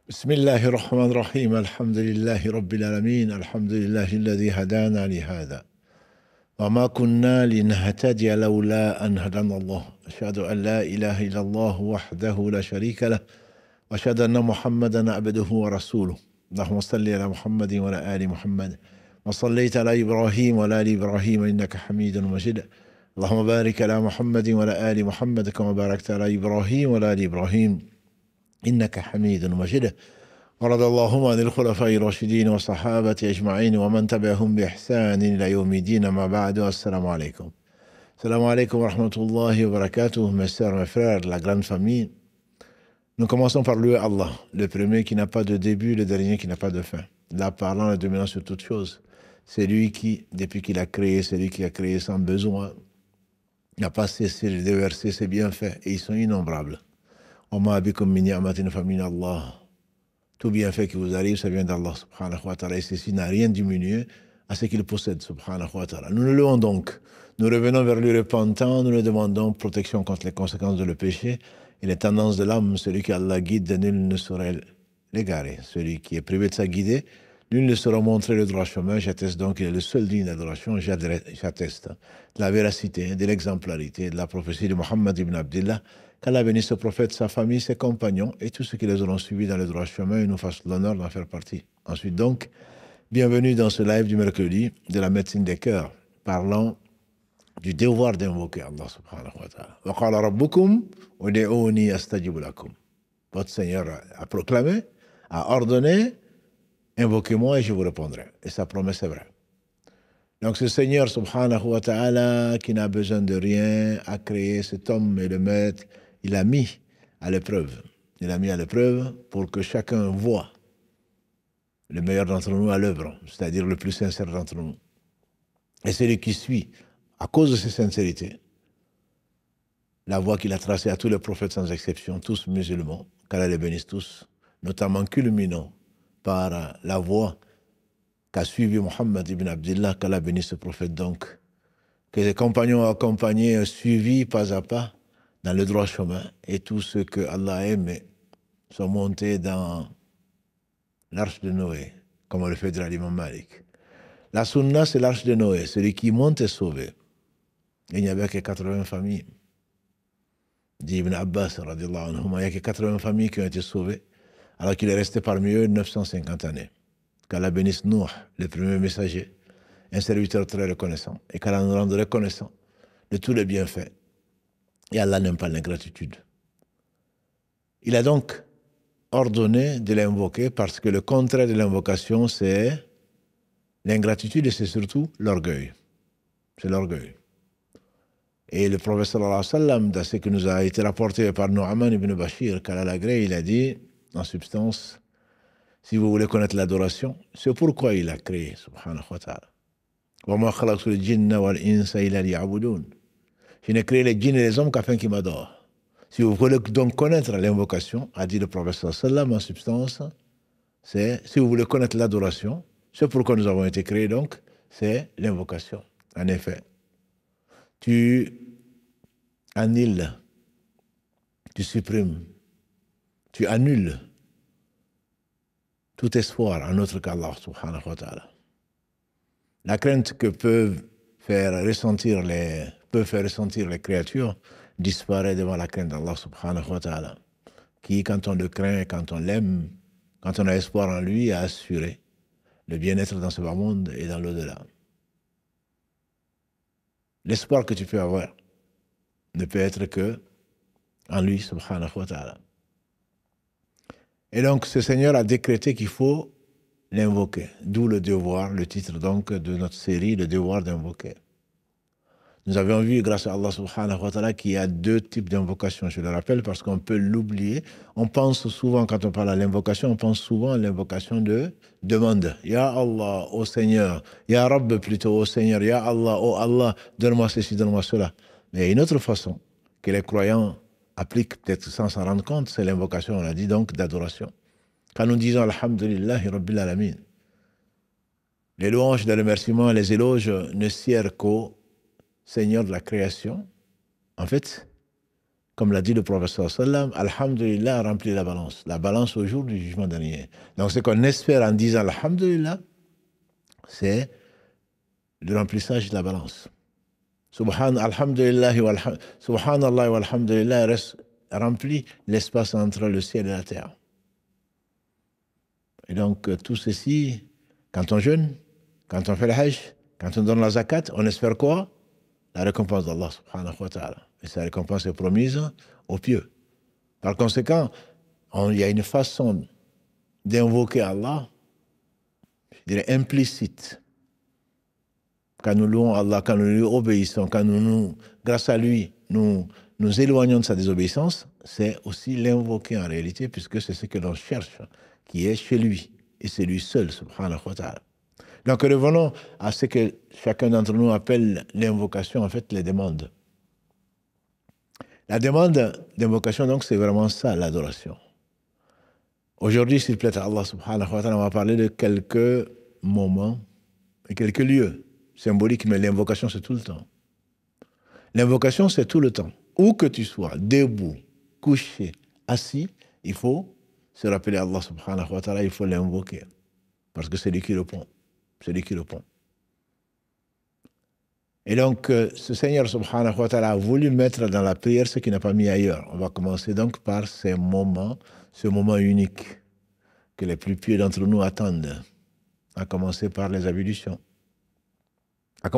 بسم الله الرحمن الرحيم الحمد لله رب العالمين الحمد لله الذي هدانا لهذا وما كنا لنهتدي لولا أن هدانا الله أشهد أن لا إله إلا الله وحده لا شريك له وأشهد أن محمدا عبده ورسوله اللهم صل على محمد وعلى آل محمد وصليت على إبراهيم وعلى آل إبراهيم إنك حميد مجيد اللهم بارك على محمد وعلى آل محمد كما باركت على إبراهيم وعلى آل إبراهيم إنك حميد مجيد ورضي اللهم عن الخلفاء الراشدين والصحابة أجمعين ومن تبعهم بإحسان إلى يوم الدين ما بعد السلام عليكم. Salam alaikum wa rahmatullahi wa barakatuh, mes sœurs, mes frères, la grande famille. Nous commençons par louer Allah, le premier qui n'a pas de début, le dernier qui n'a pas de fin. Là, parlant et dominant sur toutes choses. C'est lui qui, depuis qu'il a créé, c'est lui qui a créé sans besoin, n'a pas cessé de déverser ses bienfaits et ils sont innombrables. Oma abikum min ni'matin fa min Allah. Tout bienfait qui vous arrive, ça vient d'Allah subhanahu wa ta'ala. Et ceci n'a rien diminué à ce qu'il possède subhanahu wa ta'ala. Nous le louons donc. Nous revenons vers lui repentant, nous lui demandons protection contre les conséquences de le péché et les tendances de l'âme. Celui qui Allah guide, nul ne saurait l'égarer. Celui qui est privé de sa guidée, nul ne saura montrer le droit chemin. J'atteste donc qu'il est le seul digne d'adoration. J'atteste de la véracité, de l'exemplarité, de la prophétie de Muhammad ibn Abdillah. Qu'Allah bénisse ce prophète, sa famille, ses compagnons et tous ceux qui les auront suivis dans le droit chemin et nous fasse l'honneur d'en faire partie. Ensuite donc, bienvenue dans ce live du mercredi de la médecine des cœurs, parlant du devoir d'invoquer Allah subhanahu wa ta'ala. Wa qala rabbukum ud'uni astajib lakum. Votre Seigneur a proclamé, a ordonné, invoquez-moi et je vous répondrai. Et sa promesse est vraie. Donc ce Seigneur subhanahu wa ta'ala qui n'a besoin de rien a créé cet homme et le maître, il l'a mis à l'épreuve. Il l'a mis à l'épreuve pour que chacun voie le meilleur d'entre nous à l'œuvre, c'est-à-dire le plus sincère d'entre nous. Et celui qui suit, à cause de cette sincérité, la voie qu'il a tracée à tous les prophètes sans exception, tous musulmans, qu'Allah les bénisse tous, notamment culminant par la voie qu'a suivi Muhammad ibn Abdillah, qu'Allah bénisse ce prophète donc, que ses compagnons ont accompagné, suivi pas à pas dans le droit chemin, et tous ceux que Allah aime sont montés dans l'arche de Noé, comme on le fait dire l'imam Malik. La sunna, c'est l'arche de Noé, celui qui monte est sauvé. Il n'y avait que 80 familles. Dit Ibn Abbas, radiallahu anhu, il n'y a que 80 familles qui ont été sauvées, alors qu'il est resté parmi eux 950 années. Qu'Allah bénisse Nuh, le premier messager, un serviteur très reconnaissant, et qu'Allah nous rende reconnaissant de tous les bienfaits. Et Allah n'aime pas l'ingratitude. Il a donc ordonné de l'invoquer parce que le contraire de l'invocation, c'est l'ingratitude et c'est surtout l'orgueil. C'est l'orgueil. Et le prophète sallallahu alayhi wa sallam, dans ce qui nous a été rapporté par Nu'man ibn Bashir, qu'Allah l'agrée, il a dit, en substance, si vous voulez connaître l'adoration, c'est pourquoi il a créé, subhanahu wa ta'ala. وَمَا خَلَقْتُ الْجِنَّ وَالْإِنسَ إِلَّا لِيَعْبُدُونَ. Je n'ai créé les djinns et les hommes qu'afin qu'ils m'adorent. Si vous voulez donc connaître l'invocation, a dit le prophète sallallahu alayhi wa sallam, en substance, c'est, si vous voulez connaître l'adoration, c'est pourquoi nous avons été créés donc, c'est l'invocation. En effet, tu annihiles, tu supprimes, tu annules tout espoir en autre qu'Allah subhanahu wa ta'ala. La crainte que peuvent faire ressentir les créatures disparaît devant la crainte d'Allah subhanahu wa ta'ala, qui, quand on le craint, quand on l'aime, quand on a espoir en lui, a assuré le bien-être dans ce bas monde et dans l'au-delà. L'espoir que tu peux avoir ne peut être que en lui subhanahu wa ta'ala. Et donc, ce Seigneur a décrété qu'il faut l'invoquer. D'où le devoir, le titre donc de notre série, le devoir d'invoquer. Nous avions vu, grâce à Allah subhanahu wa ta'ala, qu'il y a deux types d'invocation. Je le rappelle parce qu'on peut l'oublier. On pense souvent, quand on parle à l'invocation, on pense souvent à l'invocation de demande. Ya Allah, ô Seigneur. Ya Rabb plutôt, ô Seigneur. Ya Allah, ô Allah, donne-moi ceci, donne-moi cela. Mais il y a une autre façon que les croyants appliquent peut-être sans s'en rendre compte, c'est l'invocation, on a dit donc, d'adoration. Quand nous disons Alhamdulillahi Rabbil Alamin, les louanges, les remerciements, les éloges ne servent qu'au Seigneur de la création. En fait, comme l'a dit le professeur sallam, Alhamdulillah remplit la balance au jour du jugement dernier. Donc ce qu'on espère en disant Alhamdulillah, c'est le remplissage de la balance. Subhanallah walhamdulillah reste rempli l'espace entre le ciel et la terre. Et donc tout ceci, quand on jeûne, quand on fait le hajj, quand on donne la zakat, on espère quoi? La récompense d'Allah subhanahu wa ta'ala. Et sa récompense est promise aux pieux. Par conséquent, il y a une façon d'invoquer Allah, je dirais implicite. Quand nous louons Allah, quand nous lui obéissons, quand grâce à lui, nous éloignons de sa désobéissance, c'est aussi l'invoquer en réalité, puisque c'est ce que l'on cherche, qui est chez lui. Et c'est lui seul, subhanahu wa ta'ala. Donc revenons à ce que chacun d'entre nous appelle l'invocation, en fait, les demandes. La demande d'invocation, donc, c'est vraiment ça, l'adoration. Aujourd'hui, s'il plaît à Allah subhanahu wa ta'ala, on va parler de quelques moments et quelques lieux symboliques, mais l'invocation, c'est tout le temps. L'invocation, c'est tout le temps. Où que tu sois, debout, couché, assis, il faut se rappeler Allah subhanahu wa ta'ala, il faut l'invoquer. Parce que c'est lui qui répond. C'est lui qui répond. Et donc, ce Seigneur subhanahu wa ta'ala a voulu mettre dans la prière ce qu'il n'a pas mis ailleurs. On va commencer donc par ce moment unique que les plus pieux d'entre nous attendent. À commencer par les ablutions. Il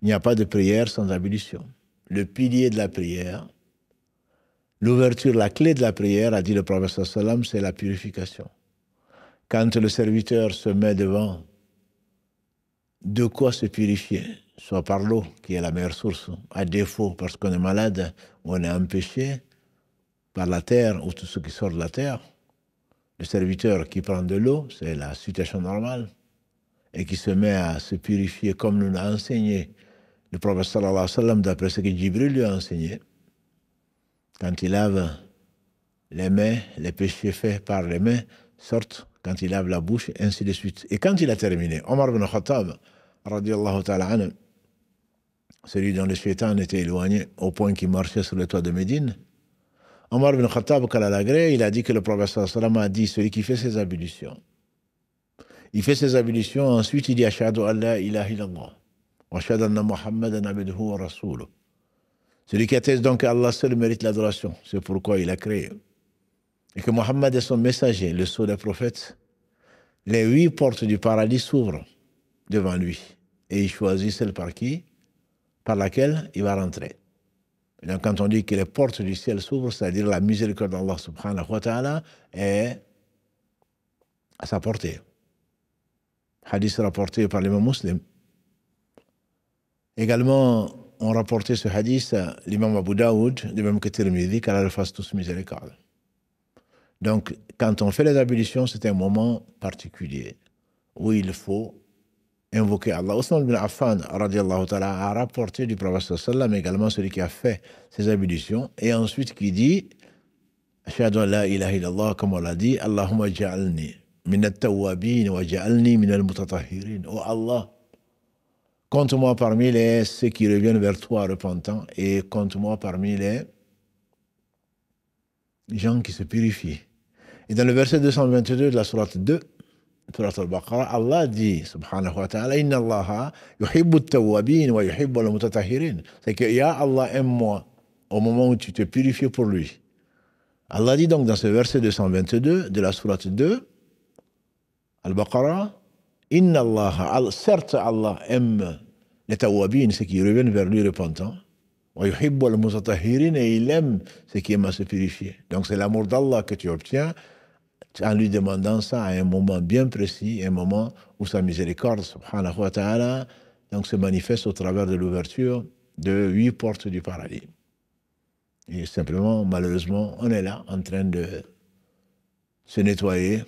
n'y a pas de prière sans ablution. Le pilier de la prière, l'ouverture, la clé de la prière, a dit le prophète sallam, c'est la purification. Quand le serviteur se met devant de quoi se purifier, soit par l'eau, qui est la meilleure source, à défaut parce qu'on est malade, on est empêché par la terre ou tout ce qui sort de la terre. Le serviteur qui prend de l'eau, c'est la situation normale, et qui se met à se purifier comme nous l'a enseigné le prophète sallallahu alayhi wa sallam, d'après ce que Jibril lui a enseigné. Quand il lave les mains, les péchés faits par les mains sortent, quand il lave la bouche, ainsi de suite. Et quand il a terminé, Omar ibn Khattab, radiyallahu ta'ala anhu, celui dont le shaitan était éloigné au point qu'il marchait sur le toit de Médine, Omar ibn Khattab, il a dit que le prophète sallallahu alayhi wa sallam a dit, celui qui fait ses ablutions, il fait ses ablutions, ensuite il dit Ashhadu an la ilaha illallah wa ashhadu anna Muhammadan abduhu wa rasuluh. Celui qui atteste donc qu'Allah seul mérite l'adoration, c'est pourquoi il a créé. Et que Muhammad est son messager, le sceau des prophètes. Les 8 portes du paradis s'ouvrent devant lui. Et il choisit celle par laquelle il va rentrer. Et donc quand on dit que les portes du ciel s'ouvrent, c'est-à-dire la miséricorde d'Allah subhanahu wa ta'ala est à sa portée. Hadith rapporté par l'imam Muslim. Également, on rapportait ce hadith l'imam Abu Daoud, de même que Tirmidhi, qu'Allah le fasse tous miséricorde. Donc, quand on fait les ablutions, c'est un moment particulier où il faut invoquer Allah. Othman ibn Affan, radiallahu ta'ala, a rapporté du prophète sallam également celui qui a fait ses ablutions et ensuite qui dit Ashhadu an la ilaha illallah, comme on l'a dit, Allahumma ja'alni min at-tawwabin wa ja'alni min al-mutatahhirin. Oh Allah, compte-moi parmi ceux qui reviennent vers toi repentants et compte-moi parmi les gens qui se purifient. Et dans le verset 222 de la sourate 2, sourate al-Baqarah, Allah dit, subhanahu wa ta'ala, Inna Allaha yuhibbu at-tawwabin wa yuhibbu al-mutatahhirin. C'est que, Ya Allah, aime-moi au moment où tu te purifies pour lui. Allah dit donc dans ce verset 222 de la sourate 2, al-Baqarah, Inna Allaha, certes Allah aime les tawwabin, ceux qui reviennent vers lui repentants, et il aime ce qui aime à se purifier. Donc c'est l'amour d'Allah que tu obtiens en lui demandant ça à un moment bien précis, un moment où sa miséricorde, subhanahu wa ta'ala, donc se manifeste au travers de l'ouverture de 8 portes du paradis. Et simplement, malheureusement, on est là en train de se nettoyer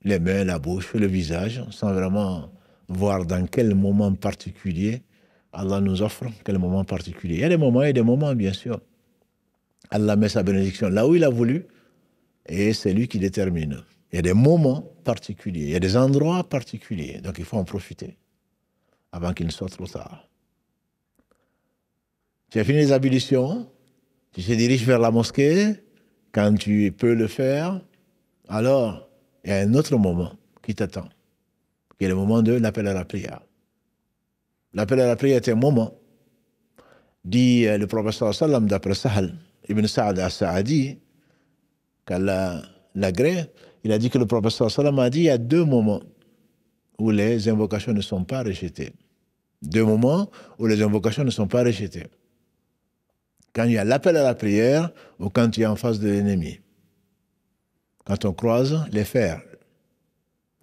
les mains, la bouche, le visage, sans vraiment voir dans quel moment particulier Allah nous offre, quel moment particulier. Il y a des moments, bien sûr. Allah met sa bénédiction là où il a voulu, et c'est lui qui détermine. Il y a des moments particuliers, il y a des endroits particuliers, donc il faut en profiter avant qu'il ne soit trop tard. Tu as fini les ablutions, Tu te diriges vers la mosquée, quand tu peux le faire, alors il y a un autre moment qui t'attend, qui est le moment de l'appel à la prière. L'appel à la prière est un moment, dit le prophète sallam d'après Sahal ibn Sa'ad al-Sa'adi, qu'Allah l'agrée, il a dit que le prophète sallam a dit il y a deux moments où les invocations ne sont pas rejetées. Deux moments où les invocations ne sont pas rejetées. Quand il y a l'appel à la prière ou quand tu es en face de l'ennemi. Quand on croise les fers.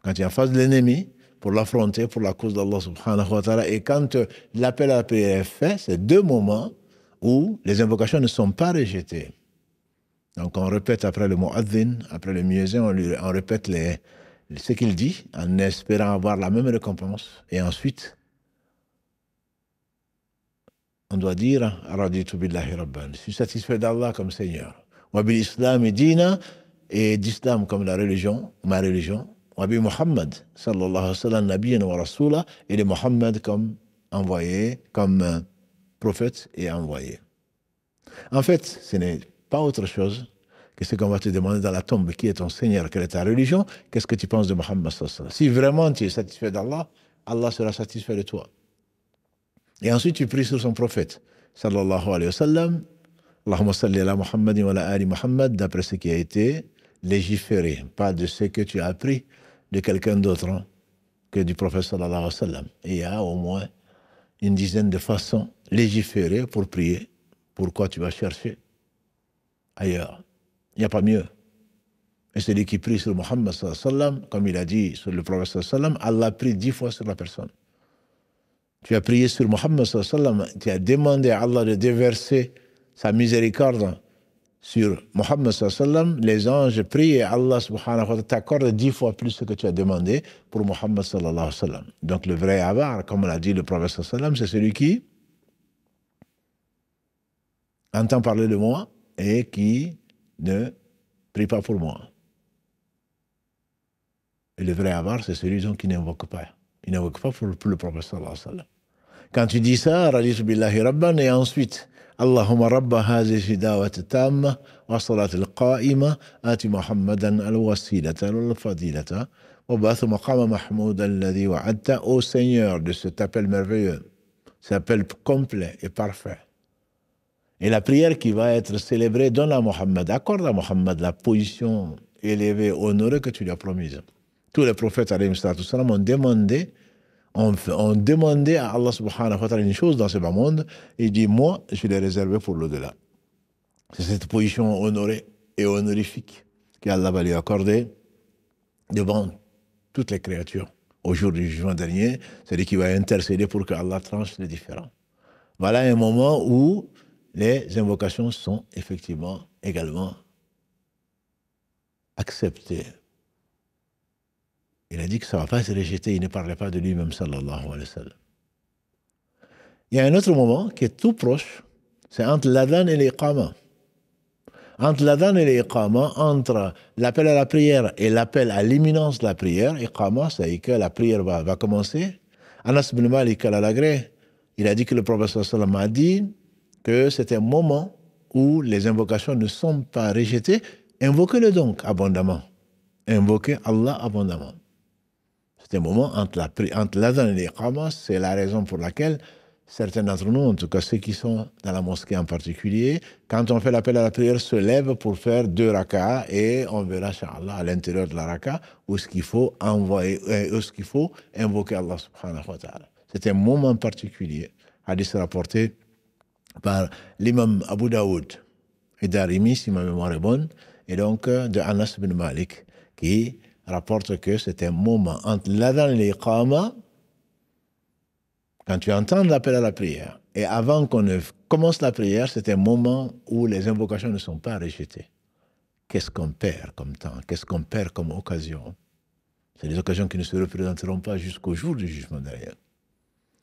Quand tu es en face de l'ennemi pour l'affronter pour la cause d'Allah subhanahu wa ta'ala. Et quand l'appel à la prière est fait, c'est deux moments où les invocations ne sont pas rejetées. Donc on répète après le mu'adhin, après le muezzin, on répète ce qu'il dit en espérant avoir la même récompense. Et ensuite, on doit dire Raditu billahi rabban. Je suis satisfait d'Allah comme Seigneur. Wa bil islam dina, et d'islam comme la religion, ma religion. Wa bi Muhammad sallallahu alayhi wa sallam nabiyyan wa rasula, et de Muhammad comme envoyé, comme prophète et envoyé. En fait, ce n'est pas autre chose que ce qu'on va te demander dans la tombe. Qui est ton Seigneur? Quelle est ta religion? Qu'est-ce que tu penses de Muhammad sallallahu alayhi wa sallam? Si vraiment tu es satisfait d'Allah, Allah sera satisfait de toi. Et ensuite, tu pries sur son prophète, sallallahu alayhi wa sallam, Allahumma salli ala Muhammadin wa ala ali Muhammad, d'après ce qui a été légiféré, pas de ce que tu as appris de quelqu'un d'autre que du prophète, sallallahu alayhi wa sallam. Et il y a au moins une dizaine de façons légiférées pour prier. Pourquoi tu vas chercher ailleurs? Il n'y a pas mieux. Et celui qui prie sur Muhammad, sallallahu alayhi wa sallam, comme il a dit sur le prophète, sallallahu alayhi wa sallam, Allah prie 10 fois sur la personne. Tu as prié sur Muhammad sallallahu alayhi wa sallam, tu as demandé à Allah de déverser sa miséricorde sur Muhammad sallallahu alayhi wa sallam, les anges prient et Allah subhanahu wa ta'ala t'accorde 10 fois plus ce que tu as demandé pour Muhammad sallallahu alayhi wa sallam. Donc le vrai avare, comme l'a dit le prophète sallallahu alayhi wa sallam, c'est celui qui entend parler de moi et qui ne prie pas pour moi. Et le vrai avare, c'est celui qui n'invoque pas. Il n'invoque pas pour le prophète sallallahu alayhi wa sallam. Quand tu dis ça, raditu billahi rabban, et ensuite, Allahumma rabba hazihi da'wati tamma wa salati al-qa'ima ati Muhammadan al-wasilata wal-fadilata wa ba'athu maqama mahmouda alladhi wa'adta, ô Seigneur de cet appel merveilleux, cet appel complet et parfait. Et la prière qui va être célébrée, donne à Muhammad, accorde à Muhammad la position élevée, honorée que tu lui as promise. Tous les prophètes, alayhi salam, ont demandé à Allah subhanahu wa ta'ala une chose dans ce bas monde, et il dit, moi, je l'ai réservé pour l'au-delà. C'est cette position honorée et honorifique qu'Allah va lui accorder devant toutes les créatures. Au jour du jugement dernier, c'est lui qui va intercéder pour que Allah tranche les différends. Voilà un moment où les invocations sont effectivement également acceptées. Il a dit que ça ne va pas se rejeter, il ne parlait pas de lui-même, sallallahu alayhi wa sallam. Il y a un autre moment qui est tout proche, c'est entre l'adhan et l'iqama. Entre l'adhan et l'iqama, entre l'appel à la prière et l'appel à l'imminence de la prière, iqama, c'est que la prière va commencer. Anas bin Malik al-Alagré, il a dit que le prophète sallallahu alayhi wa sallam a dit que c'est un moment où les invocations ne sont pas rejetées. Invoquez-le donc abondamment. Invoquez Allah abondamment. C'est un moment entre l'adhan et l'iqama, c'est la raison pour laquelle certains d'entre nous, en tout cas ceux qui sont dans la mosquée en particulier, quand on fait l'appel à la prière, se lèvent pour faire 2 raka'as et on verra, inshallah, à l'intérieur de la raka'a où ce qu'il faut invoquer Allah subhanahu wa ta'ala. C'est un moment particulier. Hadith rapporté par l'imam Abu Daoud et Darimi, si ma mémoire est bonne, et donc de Anas bin Malik, qui rapporte que c'est un moment entre l'adhan et l'iqama, quand tu entends l'appel à la prière, et avant qu'on ne commence la prière, c'est un moment où les invocations ne sont pas rejetées. Qu'est-ce qu'on perd comme temps? Qu'est-ce qu'on perd comme occasion? C'est des occasions qui ne se représenteront pas jusqu'au jour du jugement derrière.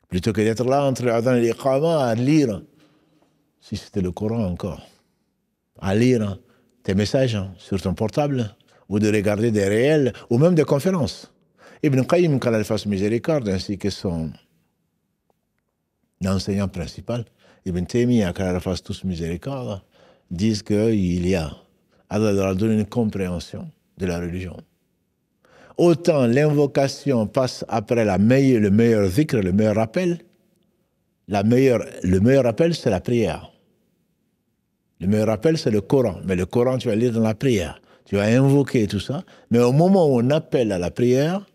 Plutôt que d'être là entre l'adhan et l'iqama à lire, si c'était le Coran encore, à lire tes messages sur ton portable, ou de regarder des réels, ou même des conférences. Ibn Qayyim, qu'Allah fasse miséricorde, ainsi que son enseignant principal, Ibn Taymiyyah, qu'Allah fasse tous miséricorde, disent qu'il y a. Allah leur a donné une compréhension de la religion. Autant l'invocation passe après le meilleur zikr, le meilleur rappel. Le meilleur rappel, c'est la prière. Le meilleur rappel, c'est le Coran. Mais le Coran, tu vas lire dans la prière. Tu vas invoquer tout ça. Mais au moment où on appelle à la prière,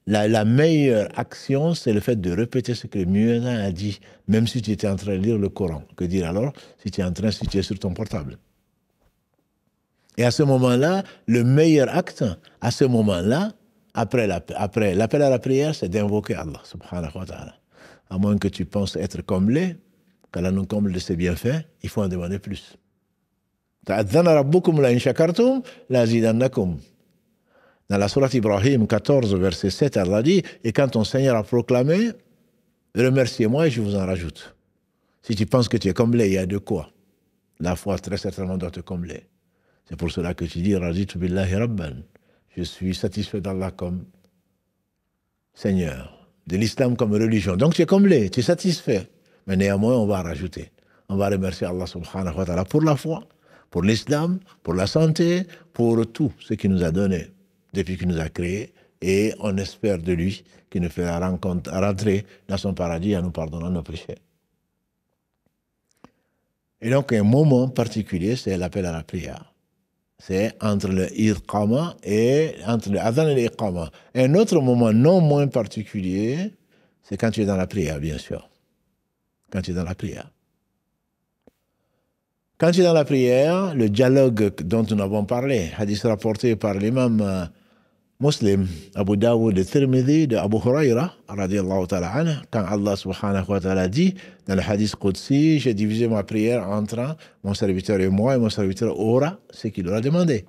la meilleure action, c'est le fait de répéter ce que le muezzin a dit, même si tu étais en train de lire le Coran. Que dire alors si tu es sur ton portable? Et à ce moment-là, le meilleur acte, à ce moment-là, après l'appel à la prière, c'est d'invoquer Allah, subhanahu wa ta'ala. À moins que tu penses être comblé, qu'Allah nous comble de ses bienfaits, il faut en demander plus. Ta'adhana rabbukum la in shakartum la zidannakum. Dans la sourate Ibrahim 14, verset 7, Allah dit, et quand ton Seigneur a proclamé, remerciez-moi et je vous en rajoute. Si tu penses que tu es comblé, il y a de quoi. La foi, très certainement, doit te combler. C'est pour cela que tu dis, Raditu billahi rabban. Je suis satisfait d'Allah comme Seigneur, de l'islam comme religion. Donc tu es comblé, tu es satisfait. Mais néanmoins, on va rajouter. On va remercier Allah subhanahu wa ta'ala pour la foi, pour l'islam, pour la santé, pour tout ce qu'il nous a donné depuis qu'il nous a créés. Et on espère de lui qu'il nous fera rentrer dans son paradis en nous pardonnant nos péchés. Et donc un moment particulier, c'est l'appel à la prière. C'est entre le iqama et entre le adhan et l'iqama. Un autre moment non moins particulier, c'est quand tu es dans la prière, bien sûr. Quand tu es dans la prière. Quand tu es dans la prière, le dialogue dont nous avons parlé, hadith rapporté par l'imam Muslim, Abu Daoud et Tirmidhi de Abu Huraira, radiallahu ta'ala anhu, quand Allah subhanahu wa ta'ala dit, dans le hadith Qudsi, j'ai divisé ma prière entre mon serviteur et moi, et mon serviteur aura ce qu'il aura demandé.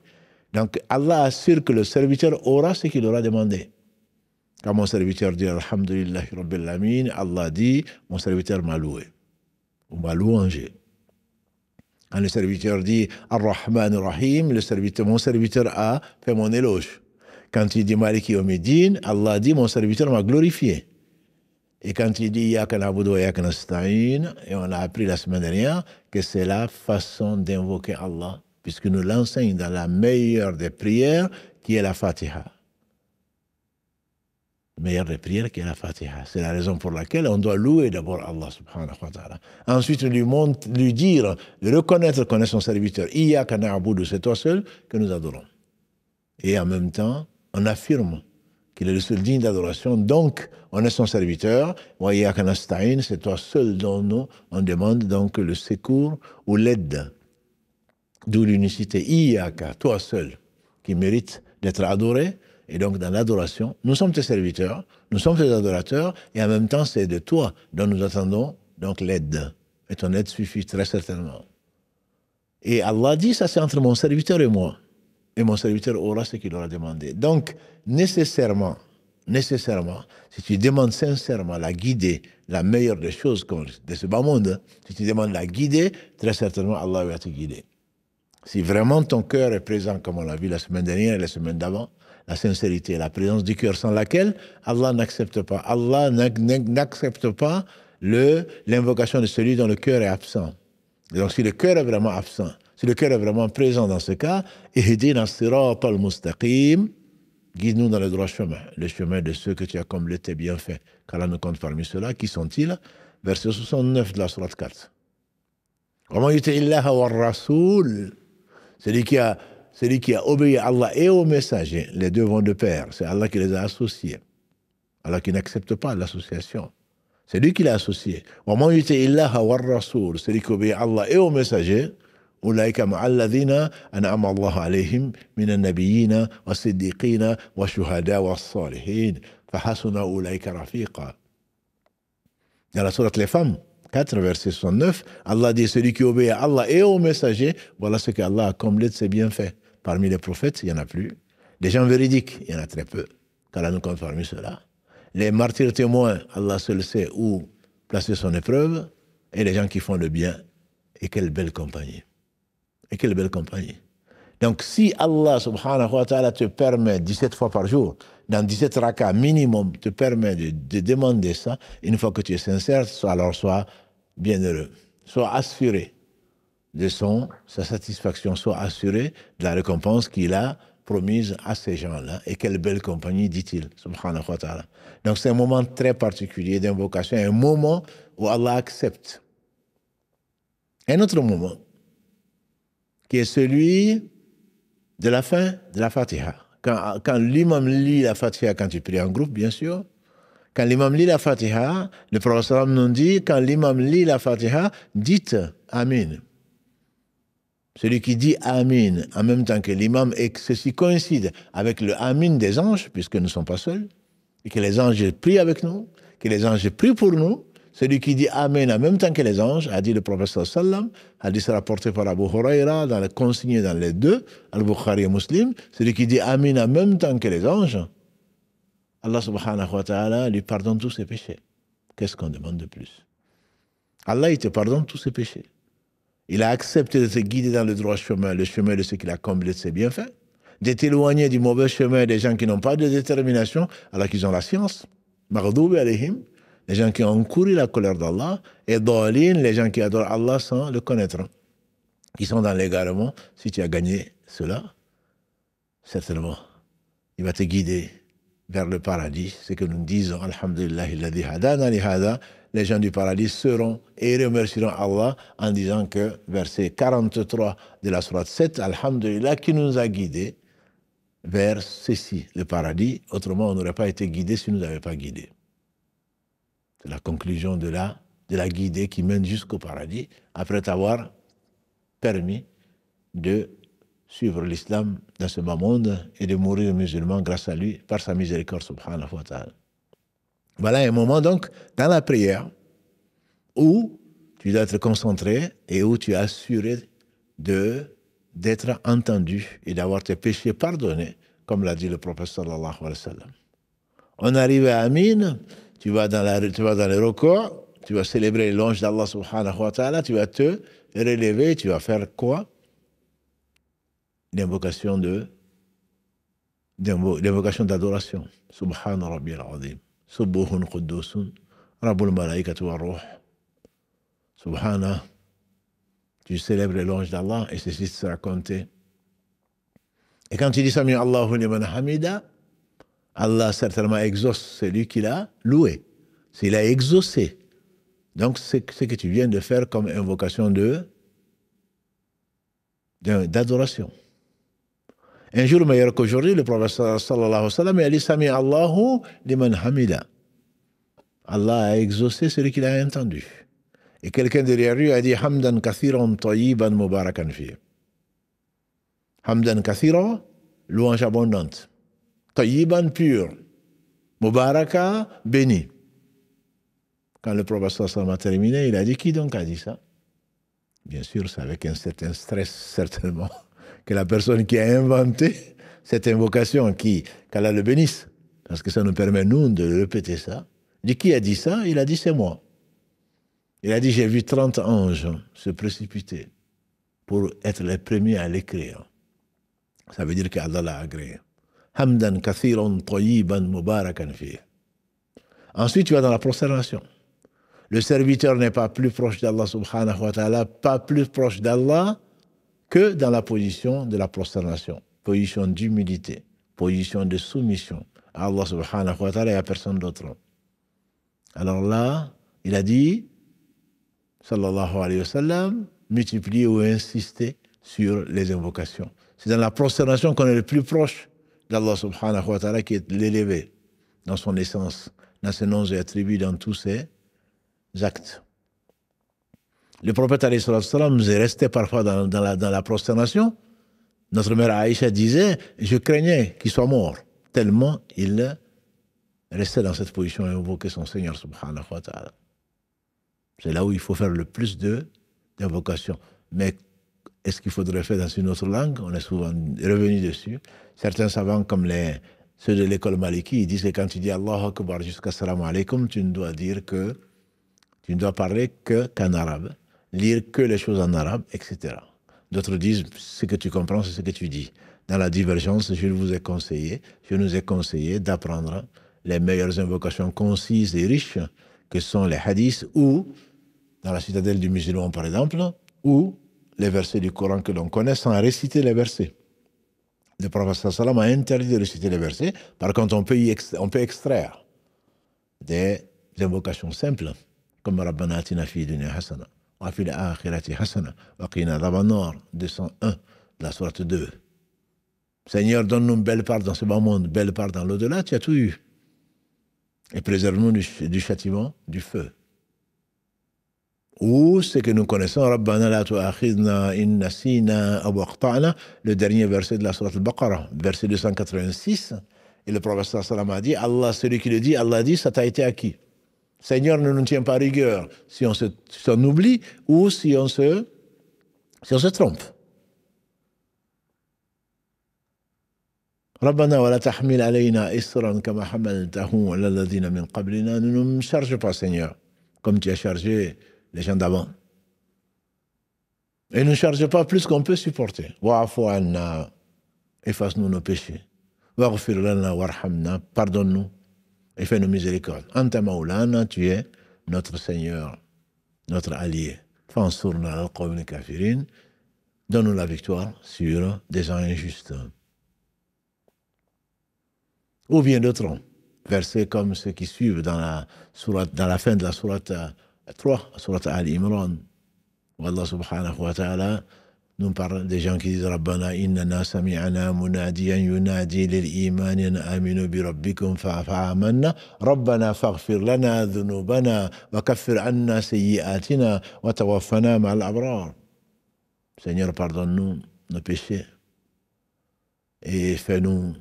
Donc Allah assure que le serviteur aura ce qu'il aura demandé. Quand mon serviteur dit Alhamdulillahi Rabbil Alamin, Allah dit, mon serviteur m'a loué, ou m'a louangé. Quand le serviteur dit Ar-Rahman Ar-Rahim, mon serviteur a fait mon éloge. Quand il dit Maliki Yawmiddin, Allah dit mon serviteur m'a glorifié. Et quand il dit Iyyaka na'budu wa iyyaka nasta'in, et on a appris la semaine dernière que c'est la façon d'invoquer Allah, puisque nous l'enseigne dans la meilleure des prières qui est la Fatiha. Meilleure des prières qui est la Fatiha. C'est la raison pour laquelle on doit louer d'abord Allah subhanahu wa ta'ala. Ensuite, lui dire, reconnaître qu'on est son serviteur. Iyyaka na'budu, c'est toi seul que nous adorons. Et en même temps, on affirme qu'il est le seul digne d'adoration, donc on est son serviteur. Wa iyyaka nasta'in, c'est toi seul dont on demande donc le secours ou l'aide. D'où l'unicité. Iyyaka, toi seul, qui mérite d'être adoré. Et donc dans l'adoration, nous sommes tes serviteurs, nous sommes tes adorateurs, et en même temps c'est de toi dont nous attendons donc l'aide. Et ton aide suffit très certainement. Et Allah dit, ça c'est entre mon serviteur et moi. Et mon serviteur aura ce qu'il aura demandé. Donc, nécessairement, si tu demandes sincèrement la guider, la meilleure des choses de ce bas monde, si tu demandes la guider, très certainement Allah va te guider. Si vraiment ton cœur est présent, comme on l'a vu la semaine dernière et la semaine d'avant, la sincérité, la présence du cœur sans laquelle Allah n'accepte pas. Allah n'accepte pas l'invocation de celui dont le cœur est absent. Et donc, si le cœur est vraiment absent, si le cœur est vraiment présent dans ce cas, ihdina siratal mustaqim, guide-nous dans le droit chemin, le chemin de ceux que tu as comblés tes bienfaits. Qu'Allah nous compte parmi ceux-là. Qui sont-ils? Verset 69 de la sourate 4. Comment yuti'illaha wa rasoul, celui qui a obéi à Allah et au messager, les deux vont de pair. C'est Allah qui les a associés. Allah qui n'accepte pas l'association. C'est lui qui l'a associé. Comment yuti'illaha wa rasoul, celui qui obéit à Allah et au messager, أولئك مع الذين أنعم الله عليهم من النبيين والصديقين والشهداء والصالحين فحسن أولئك رفيقا. Dans la sourate Les Femmes, 4, verset 69, Allah dit, celui qui obéit à Allah et aux messagers, voilà ce qu'Allah a comblé de ses bienfaits. Parmi les prophètes, il n'y en a plus. Les gens véridiques, il y en a très peu. qu'Allah nous compte parmi ceux-là. Les martyrs témoins, Allah seul sait où placer son épreuve. Et les gens qui font le bien. Et quelle belle compagnie. Et quelle belle compagnie. Donc, si Allah subhanahu wa ta'ala te permet 17 fois par jour, dans 17 rakas minimum, te permet de demander ça, une fois que tu es sincère, alors sois bienheureux. Sois assuré sa satisfaction soit assurée de la récompense qu'il a promise à ces gens-là. Et quelle belle compagnie, dit-il, subhanahu wa ta'ala. Donc c'est un moment très particulier d'invocation, un moment où Allah accepte. Un autre moment, qui est celui de la fin de la Fatiha. Quand l'imam lit la Fatiha, quand tu pries en groupe, bien sûr, quand l'imam lit la Fatiha, le prophète nous dit, quand l'imam lit la Fatiha, dites Amin. Celui qui dit Amin en même temps que l'imam, et que ceci coïncide avec le Amin des anges, puisque nous ne sommes pas seuls, et que les anges prient avec nous, que les anges prient pour nous, celui qui dit Amen en même temps que les anges, a dit le prophète sallam, hadith rapporté par Abu Huraira, consigné dans les deux, Al-Bukhari et Muslim, celui qui dit Amen en même temps que les anges, Allah subhanahu wa ta'ala lui pardonne tous ses péchés. Qu'est-ce qu'on demande de plus? Allah, il te pardonne tous ses péchés. Il a accepté de te guider dans le droit chemin, le chemin de ce qu'il a comblé de ses bienfaits, de t'éloigner du mauvais chemin des gens qui n'ont pas de détermination, alors qu'ils ont la science. Maghdubi alayhim, les gens qui ont couru la colère d'Allah, et Dalin, les gens qui adorent Allah sans le connaître, qui sont dans l'égarement. Si tu as gagné cela, certainement, il va te guider vers le paradis. C'est que nous disons, Alhamdulillah, alladhi hadana li hada, les gens du paradis seront et remercieront Allah en disant que, verset 43 de la sourate 7, Alhamdulillah, qui nous a guidés vers ceci, le paradis. Autrement, on n'aurait pas été guidés si nous n'avions pas guidé. C'est la conclusion de la guidée qui mène jusqu'au paradis, après t'avoir permis de suivre l'islam dans ce bas monde et de mourir musulman grâce à lui, par sa miséricorde subhanahu wa ta'ala. Voilà un moment donc dans la prière où tu dois être concentré et où tu es assuré d'être entendu et d'avoir tes péchés pardonnés, comme l'a dit le prophète sallallahu alayhi wa sallam. On arrive à Amin, tu vas dans le record, tu vas célébrer l'ange d'Allah subhanahu wa ta'ala, tu vas te relever, tu vas faire quoi? L'invocation d'adoration. Subhana Rabbiyal Azim. Subuhun Quddusun. Rabbul Malaikatu wa Ruh. Subhana. Tu célèbres l'ange d'Allah et ceci sera compté. Et quand tu dis Sami Allahu liman hamida, Allah certainement exauce celui qu'il a loué. S'il a exaucé. Donc, c'est ce que tu viens de faire comme invocation d'adoration. Un jour meilleur qu'aujourd'hui, le prophète sallallahu alayhi wa sallam a dit Sami Allahu liman hamida. Allah a exaucé celui qu'il a entendu. Et quelqu'un derrière lui a dit Hamdan kathiran tayyiban mubarakan fi. Hamdan kathiran, louange abondante. Tayyiban pur. Mubaraka, béni. Quand le prophète sallallahu alayhi wa sallam a terminé, il a dit qui donc a dit ça? Bien sûr, c'est avec un certain stress, certainement, que la personne qui a inventé cette invocation, qu'Allah le bénisse, parce que ça nous permet, nous, de répéter ça. Il dit, qui a dit ça? Il a dit, c'est moi. Il a dit, j'ai vu 30 anges se précipiter pour être les premiers à l'écrire. Ça veut dire qu'Allah l'a agréé. Hamdan kathiran tayyiban mubarakan fi. Ensuite, tu vas dans la prosternation. Le serviteur n'est pas plus proche d'Allah subhanahu wa ta'ala, pas plus proche d'Allah que dans la position de la prosternation, position d'humilité, position de soumission à Allah subhanahu wa ta'ala et à personne d'autre. Alors là, il a dit, sallallahu alayhi wa sallam, multiplier ou insister sur les invocations. C'est dans la prosternation qu'on est le plus proche d'Allah subhanahu wa ta'ala, qui est l'élevé dans son essence, dans ses noms et attributs, dans tous ses actes. Le prophète alayhi salam est resté parfois dans la prosternation. Notre mère Aïcha disait, je craignais qu'il soit mort, tellement il restait dans cette position et invoquait son Seigneur subhanahu wa ta'ala. C'est là où il faut faire le plus d'invocations. Mais est-ce qu'il faudrait faire dans une autre langue? On est souvent revenu dessus. Certains savants, comme ceux de l'école Maliki, ils disent que quand tu dis Allahu Akbar jusqu'à Salam Alaykum, tu ne dois parler qu'en arabe, lire que les choses en arabe, etc. D'autres disent, ce que tu comprends, c'est ce que tu dis. Dans la divergence, je nous ai conseillé d'apprendre les meilleures invocations concises et riches, que sont les hadiths, ou dans la citadelle du musulman, par exemple, ou les versets du Coran que l'on connaît sans réciter les versets. Le prophète sallam a interdit de réciter les versets. Par contre, on peut extraire des invocations simples, comme Rabbana atina fi dunya hasana, wa fil akhirati hasana, wa qina adhaban nar, 201 de la sourate 2. Seigneur, donne-nous une belle part dans ce bas monde, belle part dans l'au-delà, tu as tout eu. Et préserve-nous du châtiment, du feu. Ou ce que nous connaissons, Rabbana la tu'akhidna in nasina aw akhta'na, le dernier verset de la sourate Al-Baqarah, verset 286. Et le prophète sallam a dit, Allah, celui qui le dit, Allah dit, ça t'a été acquis. Seigneur, ne nous tient pas rigueur si on oublie ou si on se trompe. Rabbana wa la tahmil alayna isran kama hamaltahu ala alladhina min qablina. Ne nous charge pas, Seigneur, comme tu as chargé les gens d'avant. Et ne charge pas plus qu'on peut supporter. Wa'afu anna, efface-nous nos péchés. Waghfir lana warhamna, pardonne-nous et fais-nous miséricorde. Anta maulana, tu es notre Seigneur, notre allié. Fansurna al-qawmi kafirin, donne-nous la victoire sur des gens injustes. Ou bien d'autres versets comme ceux qui suivent dans la fin de la sourate 3, sourate Al-Imran, où Allah subhanahu wa ta'ala nous parle des gens qui disent Rabbana innana sami'ana munadiyan yunadi lil iman an aminu bi rabbikum fa'amanna Rabbana faghfir lana dhunubana wa kaffir anna sayyi'atina wa tawaffana ma'al abrar. Seigneur, pardonne-nous nos péchés et fais-nous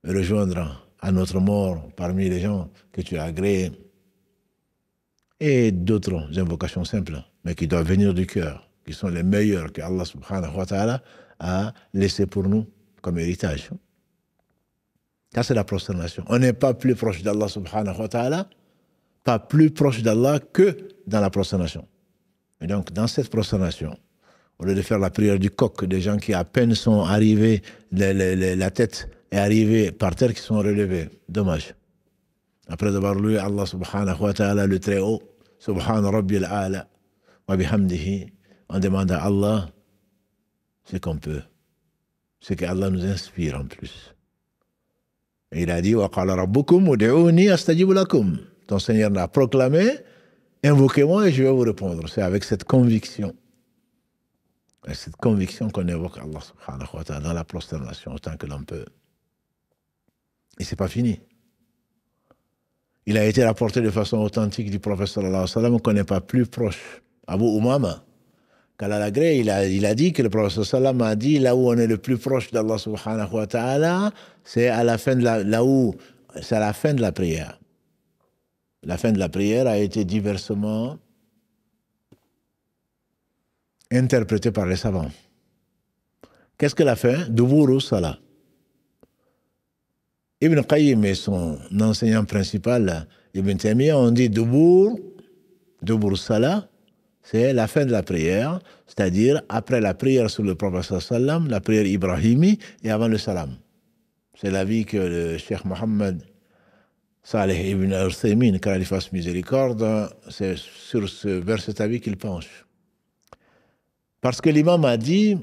rejoindre à notre mort parmi les gens que tu as agréés. Et d'autres invocations simples, mais qui doivent venir du cœur, qui sont les meilleures que Allah subhanahu wa ta'ala a laissées pour nous comme héritage. Ça, c'est la prosternation. On n'est pas plus proche d'Allah subhanahu wa ta'ala, pas plus proche d'Allah que dans la prosternation. Et donc, dans cette prosternation, au lieu de faire la prière du coq, des gens qui à peine sont arrivés, la tête est arrivée par terre, qui sont relevés. Dommage. Après avoir lu Allah subhanahu wa ta'ala le très haut, subhan rabbi al-a'la, wa bihamdihi, on demande à Allah ce qu'on peut, ce qu'Allah nous inspire en plus. Et il a dit, wa qala rabbukum ud'uni astajib lakum. Ton Seigneur l'a proclamé, invoquez-moi et je vais vous répondre. C'est avec cette conviction. Et cette conviction qu'on évoque Allah subhanahu wa ta'ala dans la prosternation autant que l'on peut. Et c'est pas fini. Il a été rapporté de façon authentique du prophète sallallahu alayhi wa sallam qu'on n'est pas plus proche. Abu Umama, Kalalagré, il a dit que le prophète sallallahu alayhi wa sallam a dit là où on est le plus proche d'Allah subhanahu wa ta'ala, c'est à la fin de la prière. La fin de la prière a été diversement interprétée par les savants. Qu'est-ce que la fin? Duburu Salah. Ibn Qayyim et son enseignant principal, Ibn Taymiyyah, ont dit Dubur Salah, c'est la fin de la prière, c'est-à-dire après la prière sur le prophète sallam, la prière ibrahimi et avant le salam. C'est l'avis que le Cheikh Mohammed Saleh ibn al-Uthaymin, qu'Allah lui fasse miséricorde, c'est vers cet avis qu'il penche. Parce que l'imam a dit,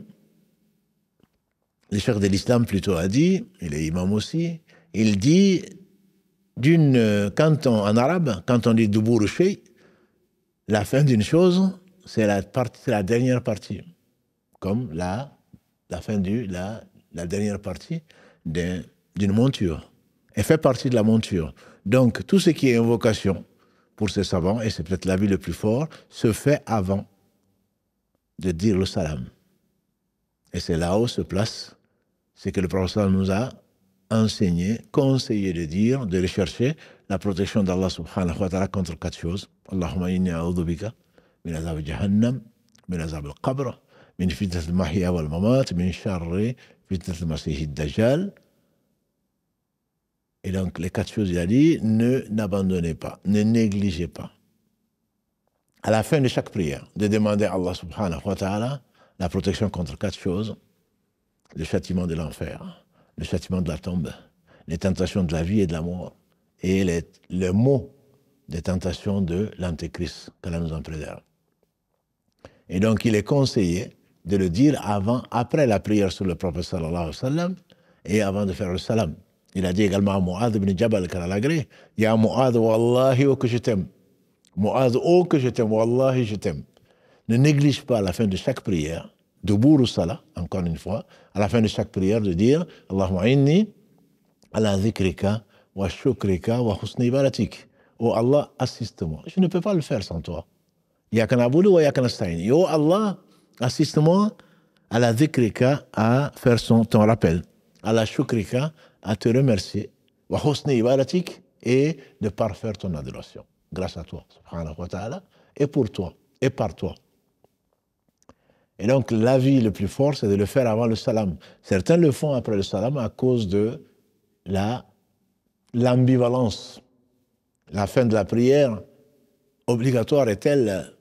le cheikh de l'islam plutôt a dit, il est imam aussi, il dit, en arabe, quand on dit dubur shay, la fin d'une chose, c'est la dernière partie. Comme la fin la dernière partie d'une monture. Elle fait partie de la monture. Donc, tout ce qui est invocation pour ces savants, et c'est peut-être l'avis le plus fort, se fait avant de dire le salam. Et c'est là où se place ce que le prophète nous a enseigné, conseillé de dire, de rechercher la protection d'Allah subhanahu wa ta'ala contre 4 choses. Allahumma inni a'udhu bika min azab jahannam, min azab al-qabr, min fitnat al-mahya wal-mamat, min sharri fitnat al-masih ad-dajjal. Et donc, les 4 choses, il a dit, n'abandonnez pas, ne négligez pas. À la fin de chaque prière, de demander à Allah subhanahu wa ta'ala la protection contre 4 choses, le châtiment de l'enfer, le châtiment de la tombe, les tentations de la vie et de la mort, et le mot des tentations de l'antéchrist, qu'Allah nous en préserve. Et donc, il est conseillé de le dire après la prière sur le prophète sallallahu alayhi wa sallam et avant de faire le salam. Il a dit également à Mu'adh ibn Jabal Karalagré, « Ya Mu'adh, wallahi, oh que je t'aime. Mu'adh, oh que je t'aime, wallahi, je t'aime. » Ne néglige pas à la fin de chaque prière, de bourou salah, encore une fois, à la fin de chaque prière, de dire « Allahumma inni ala dhikrika wa shukrika wa husni ibadatik. » Oh Allah, assiste-moi. Je ne peux pas le faire sans toi. Ya kanabudu wa ya kanasta'in. Oh Allah, assiste-moi à la dhikrika, à faire ton rappel, à la shukrika, à te remercier, wa husni ibadatik, et de parfaire ton adoration, grâce à toi, subhanahu wa ta'ala, et pour toi, et par toi. Et donc, l'avis le plus fort, c'est de le faire avant le salam. Certains le font après le salam à cause de l'ambivalence. La fin de la prière obligatoire est-elle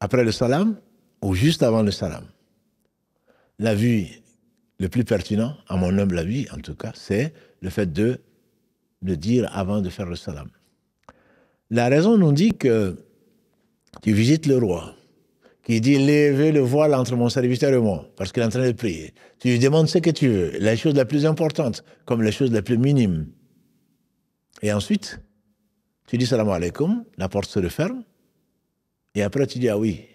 après le salam ou juste avant le salam? L'avis le plus pertinent, à mon humble avis en tout cas, c'est le fait de le dire avant de faire le salam. La raison nous dit que tu visites le roi, qui dit « Levez le voile entre mon serviteur et moi », parce qu'il est en train de prier. Tu lui demandes ce que tu veux, les choses les plus importantes, comme les choses les plus minimes. Et ensuite, tu dis « Salam alaikum », la porte se referme, et après tu dis « Ah oui,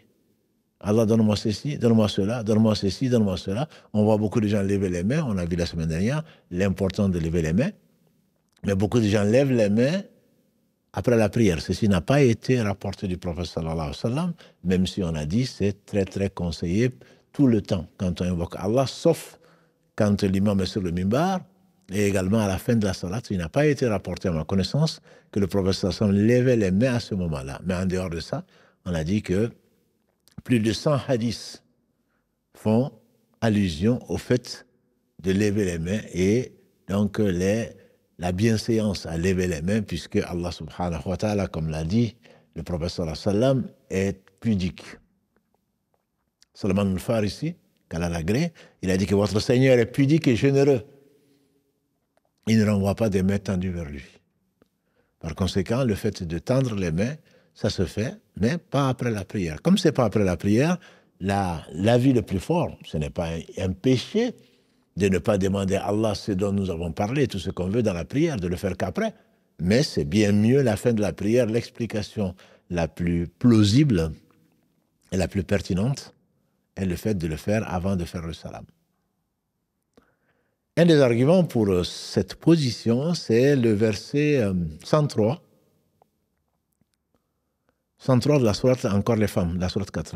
Allah donne-moi ceci, donne-moi cela, donne-moi ceci, donne-moi cela ». On voit beaucoup de gens lever les mains, on a vu la semaine dernière l'importance de lever les mains, mais beaucoup de gens lèvent les mains après la prière. Ceci n'a pas été rapporté du prophète sallallahu alayhi wa sallam, même si on a dit c'est très très conseillé tout le temps quand on invoque Allah, sauf quand l'imam est sur le mimbar, et également à la fin de la salat. Il n'a pas été rapporté à ma connaissance que le prophète sallallahu alayhi wa sallam levait les mains à ce moment-là. Mais en dehors de ça, on a dit que plus de 100 hadiths font allusion au fait de lever les mains et donc la bienséance à lever les mains, puisque Allah subhanahu wa ta'ala, comme l'a dit le prophète sallallahu alayhi wa sallam, est pudique. Salman al-Farisi, Kalalagré, il a dit que votre Seigneur est pudique et généreux. Il ne renvoie pas des mains tendues vers lui. Par conséquent, le fait de tendre les mains, ça se fait, mais pas après la prière. Comme ce n'est pas après la prière, l'avis le plus fort, ce n'est pas un péché de ne pas demander à Allah ce dont nous avons parlé, tout ce qu'on veut dans la prière, de le faire qu'après. Mais c'est bien mieux la fin de la prière, l'explication la plus plausible et la plus pertinente est le fait de le faire avant de faire le salam. Un des arguments pour cette position, c'est le verset 103. 103 de la sourate Encore les femmes, la sourate 4.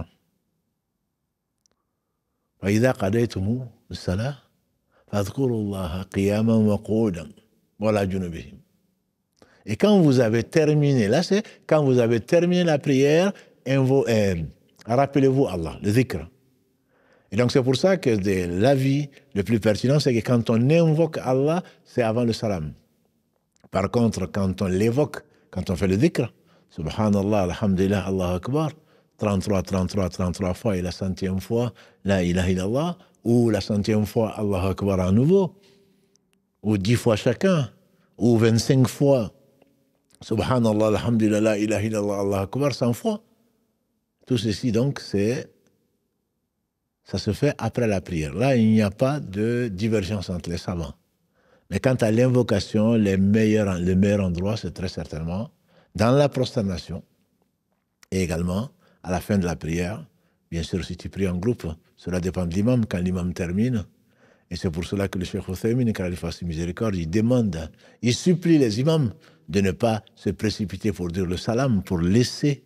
وَإِذَا قَضَيْتُمُ الصَّلَاةَ فَاذْكُرُوا اللَّهَ قِيَامًا وَقُعُودًا وَعَلَى جُنُوبِهِمْ. Et quand vous avez terminé, là c'est quand vous avez terminé la prière, rappelez-vous Allah, le dhikr. Et donc c'est pour ça que l'avis le plus pertinent, c'est que quand on invoque Allah, c'est avant le salam. Par contre, quand on l'évoque, quand on fait le dhikr, Subhanallah, Alhamdulillah, Allahu Akbar, 33 fois, et la centième fois, La ilaha illallah, ou la centième fois, Allahu Akbar à nouveau, ou 10 fois chacun, ou 25 fois, Subhanallah, Alhamdulillah, La ilaha illallah, Allahu Akbar, 100 fois. Tout ceci, donc, ça se fait après la prière. Là, il n'y a pas de divergence entre les savants. Mais quant à l'invocation, le meilleur endroit, c'est très certainement dans la prosternation et également à la fin de la prière. Bien sûr, si tu pries en groupe, cela dépend de l'imam, quand l'imam termine. Et c'est pour cela que le Cheikh Uthaymin, qu'Allah fasse miséricorde, il demande, il supplie les imams de ne pas se précipiter pour dire le salam, pour laisser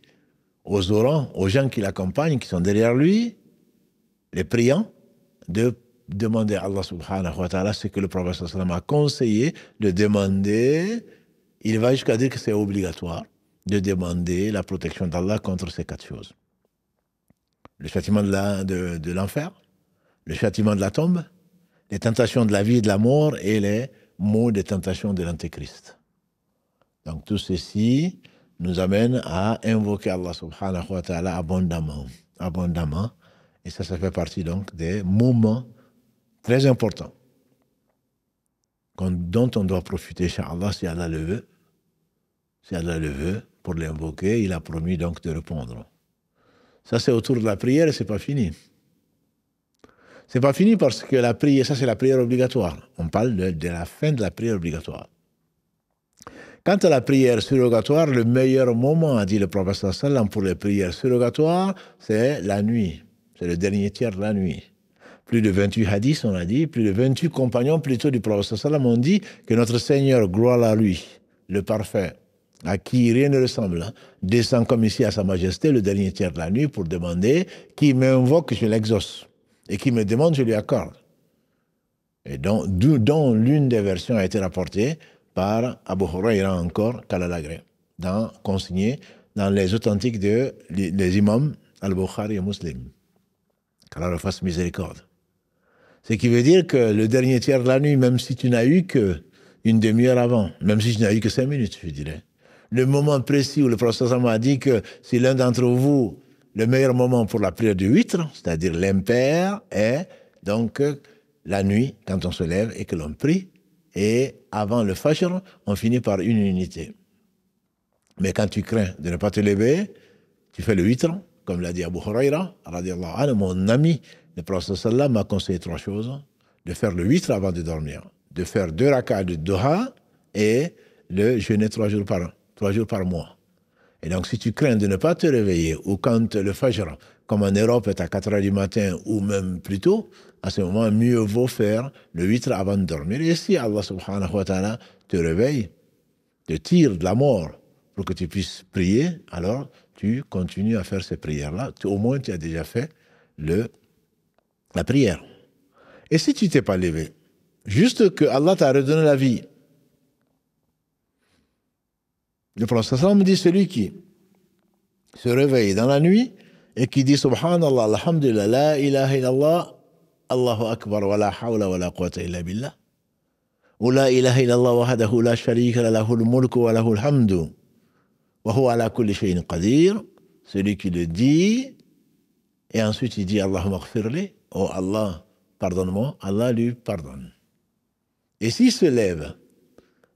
aux orants, aux gens qui l'accompagnent, qui sont derrière lui, les priants, de demander à Allah subhanahu wa ta'ala ce que le prophète sallallahu alayhi wa sallam a conseillé de demander. Il va jusqu'à dire que c'est obligatoire de demander la protection d'Allah contre ces 4 choses. Le châtiment de l'enfer, le châtiment de la tombe, les tentations de la vie et de la mort et les maux des tentations de l'antéchrist. Donc tout ceci nous amène à invoquer Allah subhanahu wa ta'ala abondamment. Et ça fait partie donc des moments très importants dont on doit profiter, Inch'Allah, si Allah le veut. Si Allah le veut, pour l'invoquer, il a promis donc de répondre. Ça, c'est autour de la prière et c'est pas fini. C'est pas fini parce que la prière, ça, c'est la prière obligatoire. On parle de la fin de la prière obligatoire. Quant à la prière surrogatoire, le meilleur moment, a dit le prophète sallam, pour les prières surrogatoires, c'est la nuit. C'est le dernier tiers de la nuit. Plus de 28 hadiths, on a dit, plus de 28 compagnons plutôt du prophète sallam ont dit que notre Seigneur, gloire à lui, le parfait, à qui rien ne ressemble, descend comme ici à sa majesté le dernier tiers de la nuit pour demander qui m'invoque, je l'exauce. Et qui me demande, je lui accorde. Et dont l'une des versions a été rapportée par Abu Huraira encore, Kalalagré, consigné dans les authentiques des imams Al-Bukhari et Muslim. Qu'Allah leur fasse miséricorde. Ce qui veut dire que le dernier tiers de la nuit, même si tu n'as eu qu'une demi-heure avant, même si tu n'as eu que 5 minutes, je dirais, le moment précis où le prophète a dit que si l'un d'entre vous, le meilleur moment pour la prière du huître, c'est-à-dire l'impair, est donc la nuit, quand on se lève et que l'on prie, et avant le fajr, on finit par une unité. Mais quand tu crains de ne pas te lever, tu fais le huître, comme l'a dit Abu Huraira, radiallahu anhu, mon ami, le prophète sallam m'a conseillé 3 choses, de faire le huître avant de dormir, de faire 2 rak'ahs de duha et de jeûner 3 jours par mois. Et donc, si tu crains de ne pas te réveiller, ou quand le fajr, comme en Europe, est à 4 heures du matin, ou même plus tôt, à ce moment, mieux vaut faire le huître avant de dormir. Et si Allah subhanahu wa ta'ala te réveille, te tire de la mort pour que tu puisses prier, alors tu continues à faire ces prières-là. Au moins, tu as déjà fait la prière. Et si tu t'es pas levé, juste que Allah t'a redonné la vie, le prophète me dit, celui qui se réveille dans la nuit et qui dit Subhanallah, Alhamdulillah, la ilaha illallah, Allahu Akbar, wa la hawla wa la quwwata illa billah, ou la ilaha illallah wahdahu la sharika la lahul mulku wa lahul hamdu, wa huwa ala kulli shay'in qadir, celui qui le dit, et ensuite il dit Allahumma ighfirli, oh Allah, pardonne-moi, Allah lui pardonne. Et s'il se lève,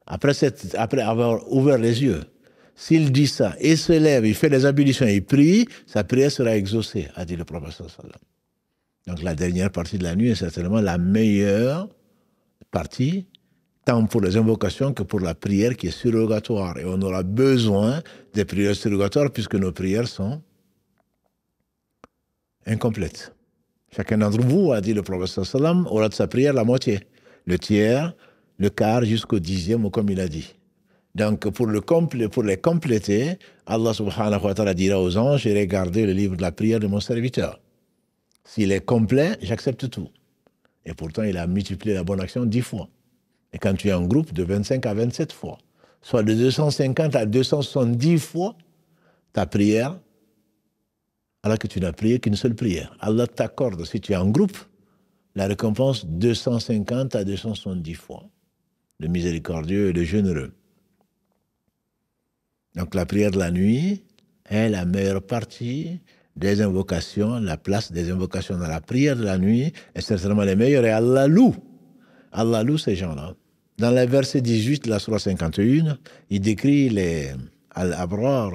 après avoir ouvert les yeux, s'il dit ça, il se lève, il fait les ablutions, il prie, sa prière sera exaucée, a dit le prophète sallam. Donc la dernière partie de la nuit est certainement la meilleure partie, tant pour les invocations que pour la prière qui est surrogatoire. Et on aura besoin des prières surrogatoires puisque nos prières sont incomplètes. Chacun d'entre vous, a dit le prophète sallam, aura de sa prière la moitié, le tiers, le quart jusqu'au 10e, comme il a dit. Donc, pour les compléter, Allah subhanahu wa ta'ala dira aux anges, j'ai regardé le livre de la prière de mon serviteur. S'il est complet, j'accepte tout. Et pourtant, il a multiplié la bonne action 10 fois. Et quand tu es en groupe, de 25 à 27 fois, soit de 250 à 270 fois ta prière, alors que tu n'as prié qu'une seule prière. Allah t'accorde, si tu es en groupe, la récompense 250 à 270 fois. Le miséricordieux et le généreux. Donc la prière de la nuit est la meilleure partie des invocations, la place des invocations dans la prière de la nuit est certainement les meilleures et Allah loue ces gens-là. Dans le verset 18 de la Sourate 51, il décrit les Al-Abrar,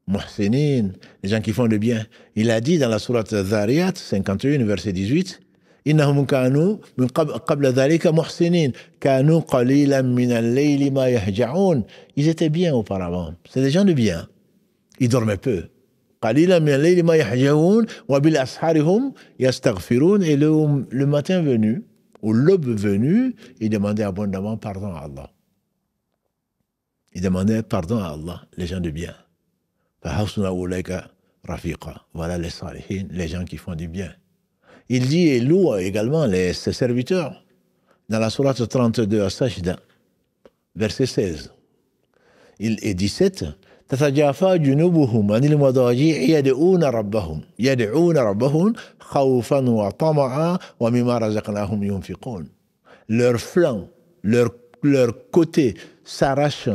Muhsinin, les gens qui font le bien. Il a dit dans la Sourate Zariyat 51, verset 18, إنهم كانوا من قبل ذلك محسنين كانوا قليلا من الليل ما يهجعون. Ils étaient bien auparavant. C'est des gens de bien. Ils dormaient peu. قليلا من الليل ما يهجعون وبالأسحار هم يستغفرون. Et le matin venu, ou l'aube venue, ils demandaient abondamment pardon à Allah. Ils demandaient pardon à Allah, les gens de bien. فحسن أولئك رفيقا. Voilà les salihin, les gens qui font du bien. Il dit et loue également ses serviteurs dans la sourate 32 à Sajda, verset 16 et 17. تتجافى جنوبهم عن المضاجع يدعون ربهم خوفا وطمعا ومما رزقناهم ينفقون. Leurs flancs, leur côté s'arrache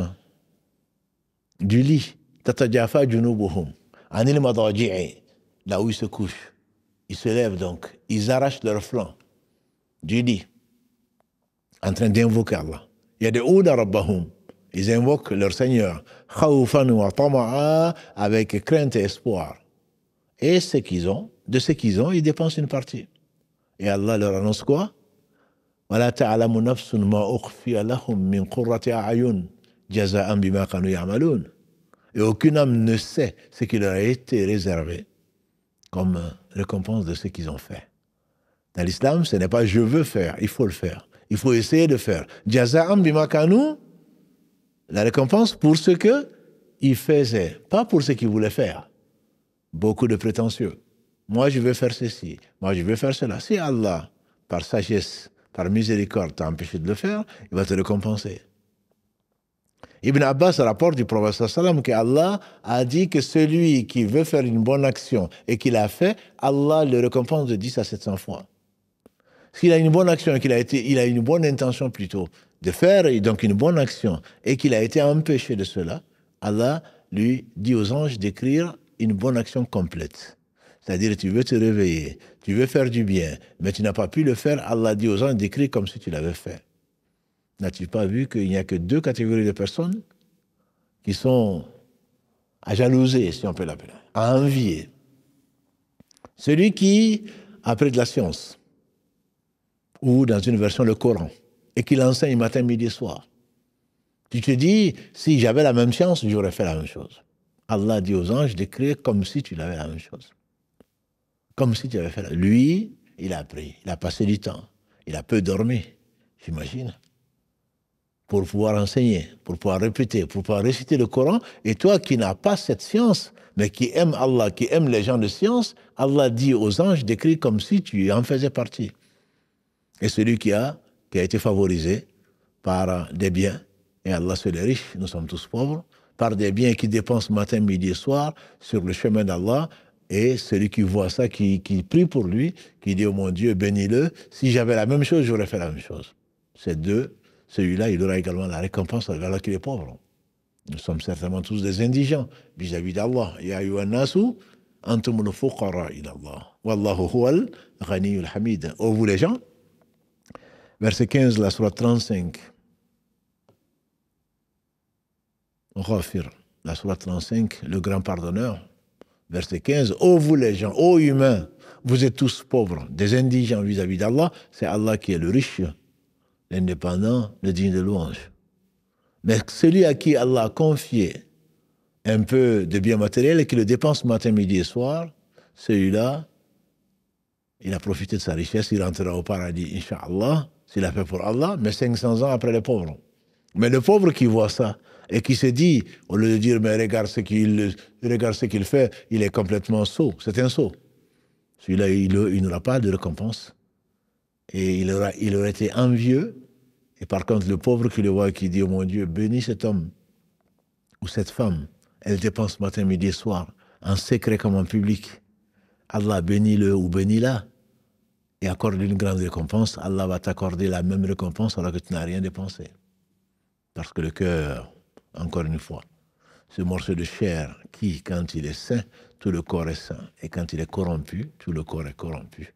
du lit. تتجافى جنوبهم عن المضاجع, là où ils se couchent. Ils se lèvent donc, ils arrachent leur flanc du lit, en train d'invoquer Allah. Yad'ouna rabbahum, ils invoquent leur Seigneur, khawfan wa tama'a, avec crainte et espoir. Et ce qu'ils ont, de ce qu'ils ont, ils dépensent une partie. Et Allah leur annonce quoi? وَلَا تَعْلَمُ نَفْسٌ مَا أُخْفِيَ لَهُم مِّن قُرَّةِ أَعْيُنٍ جَزَاءً بِمَا كَانُوا يَعْمَلُونَ. Et aucune âme ne sait ce qui leur a été réservé comme récompense de ce qu'ils ont fait. Dans l'islam, ce n'est pas je veux faire, il faut le faire. Il faut essayer de faire. Jaza'an bima kanu, la récompense pour ce qu'ils faisaient, pas pour ce qu'ils voulaient faire. Beaucoup de prétentieux. Moi, je veux faire ceci. Moi, je veux faire cela. Si Allah, par sagesse, par miséricorde, t'a empêché de le faire, il va te récompenser. Ibn Abbas rapporte du prophète sallam que Allah a dit que celui qui veut faire une bonne action et qui l'a fait, Allah le récompense de 10 à 700 fois. S'il a une bonne action et il a une bonne intention plutôt de faire donc une bonne action et qu'il a été empêché de cela, Allah lui dit aux anges d'écrire une bonne action complète. C'est-à-dire tu veux te réveiller, tu veux faire du bien, mais tu n'as pas pu le faire, Allah dit aux anges d'écrire comme si tu l'avais fait. N'as-tu pas vu qu'il n'y a que 2 catégories de personnes qui sont à jalouser, si on peut l'appeler, à envier? Celui qui a pris de la science, ou dans une version le Coran, et qui l'enseigne matin, midi et soir. Tu te dis, si j'avais la même science, j'aurais fait la même chose. Allah dit aux anges d'écrire comme si tu l'avais la même chose. Comme si tu avais fait la... Lui, il a appris, il a passé du temps, il a peu dormi, j'imagine, pour pouvoir enseigner, pour pouvoir répéter, pour pouvoir réciter le Coran. Et toi qui n'as pas cette science, mais qui aime Allah, qui aime les gens de science, Allah dit aux anges d'écrire comme si tu en faisais partie. Et celui qui a été favorisé par des biens, et Allah c'est les riches, nous sommes tous pauvres, par des biens qui dépensent matin, midi et soir sur le chemin d'Allah, et celui qui voit ça, qui prie pour lui, qui dit, oh mon Dieu, bénis-le, si j'avais la même chose, j'aurais fait la même chose. Ces deux, celui-là, il aura également la récompense alors qu'il est pauvre. Nous sommes certainement tous des indigents vis-à-vis d'Allah. Ya ayyuhan nasu, antumul fuqara ila Allah. Wallahu huwal ghaniyul hamid. Oh vous les gens, verset 15, la sourate 35. Ghafir, la sourate 35, le grand pardonneur. Verset 15, ô vous les gens, ô humains, vous êtes tous pauvres, des indigents vis-à-vis d'Allah. C'est Allah qui est le riche, l'indépendant, le digne de louange. Mais celui à qui Allah a confié un peu de biens matériels et qui le dépense matin, midi et soir, celui-là, il a profité de sa richesse, il rentrera au paradis, Inch'Allah, s'il a fait pour Allah, mais 500 ans après les pauvres. Mais le pauvre qui voit ça et qui se dit, au lieu de dire, mais regarde ce qu'il fait, il est complètement sot, c'est un sot. Celui-là, il n'aura pas de récompense. Et il aurait été envieux. Et par contre, le pauvre qui le voit et qui dit, oh mon Dieu, bénis cet homme ou cette femme, elle dépense matin, midi et soir, en secret comme en public. Allah bénis-le ou bénis-la et accorde une grande récompense. Allah va t'accorder la même récompense alors que tu n'as rien dépensé. Parce que le cœur, encore une fois, ce morceau de chair qui, quand il est sain, tout le corps est sain. Et quand il est corrompu, tout le corps est corrompu.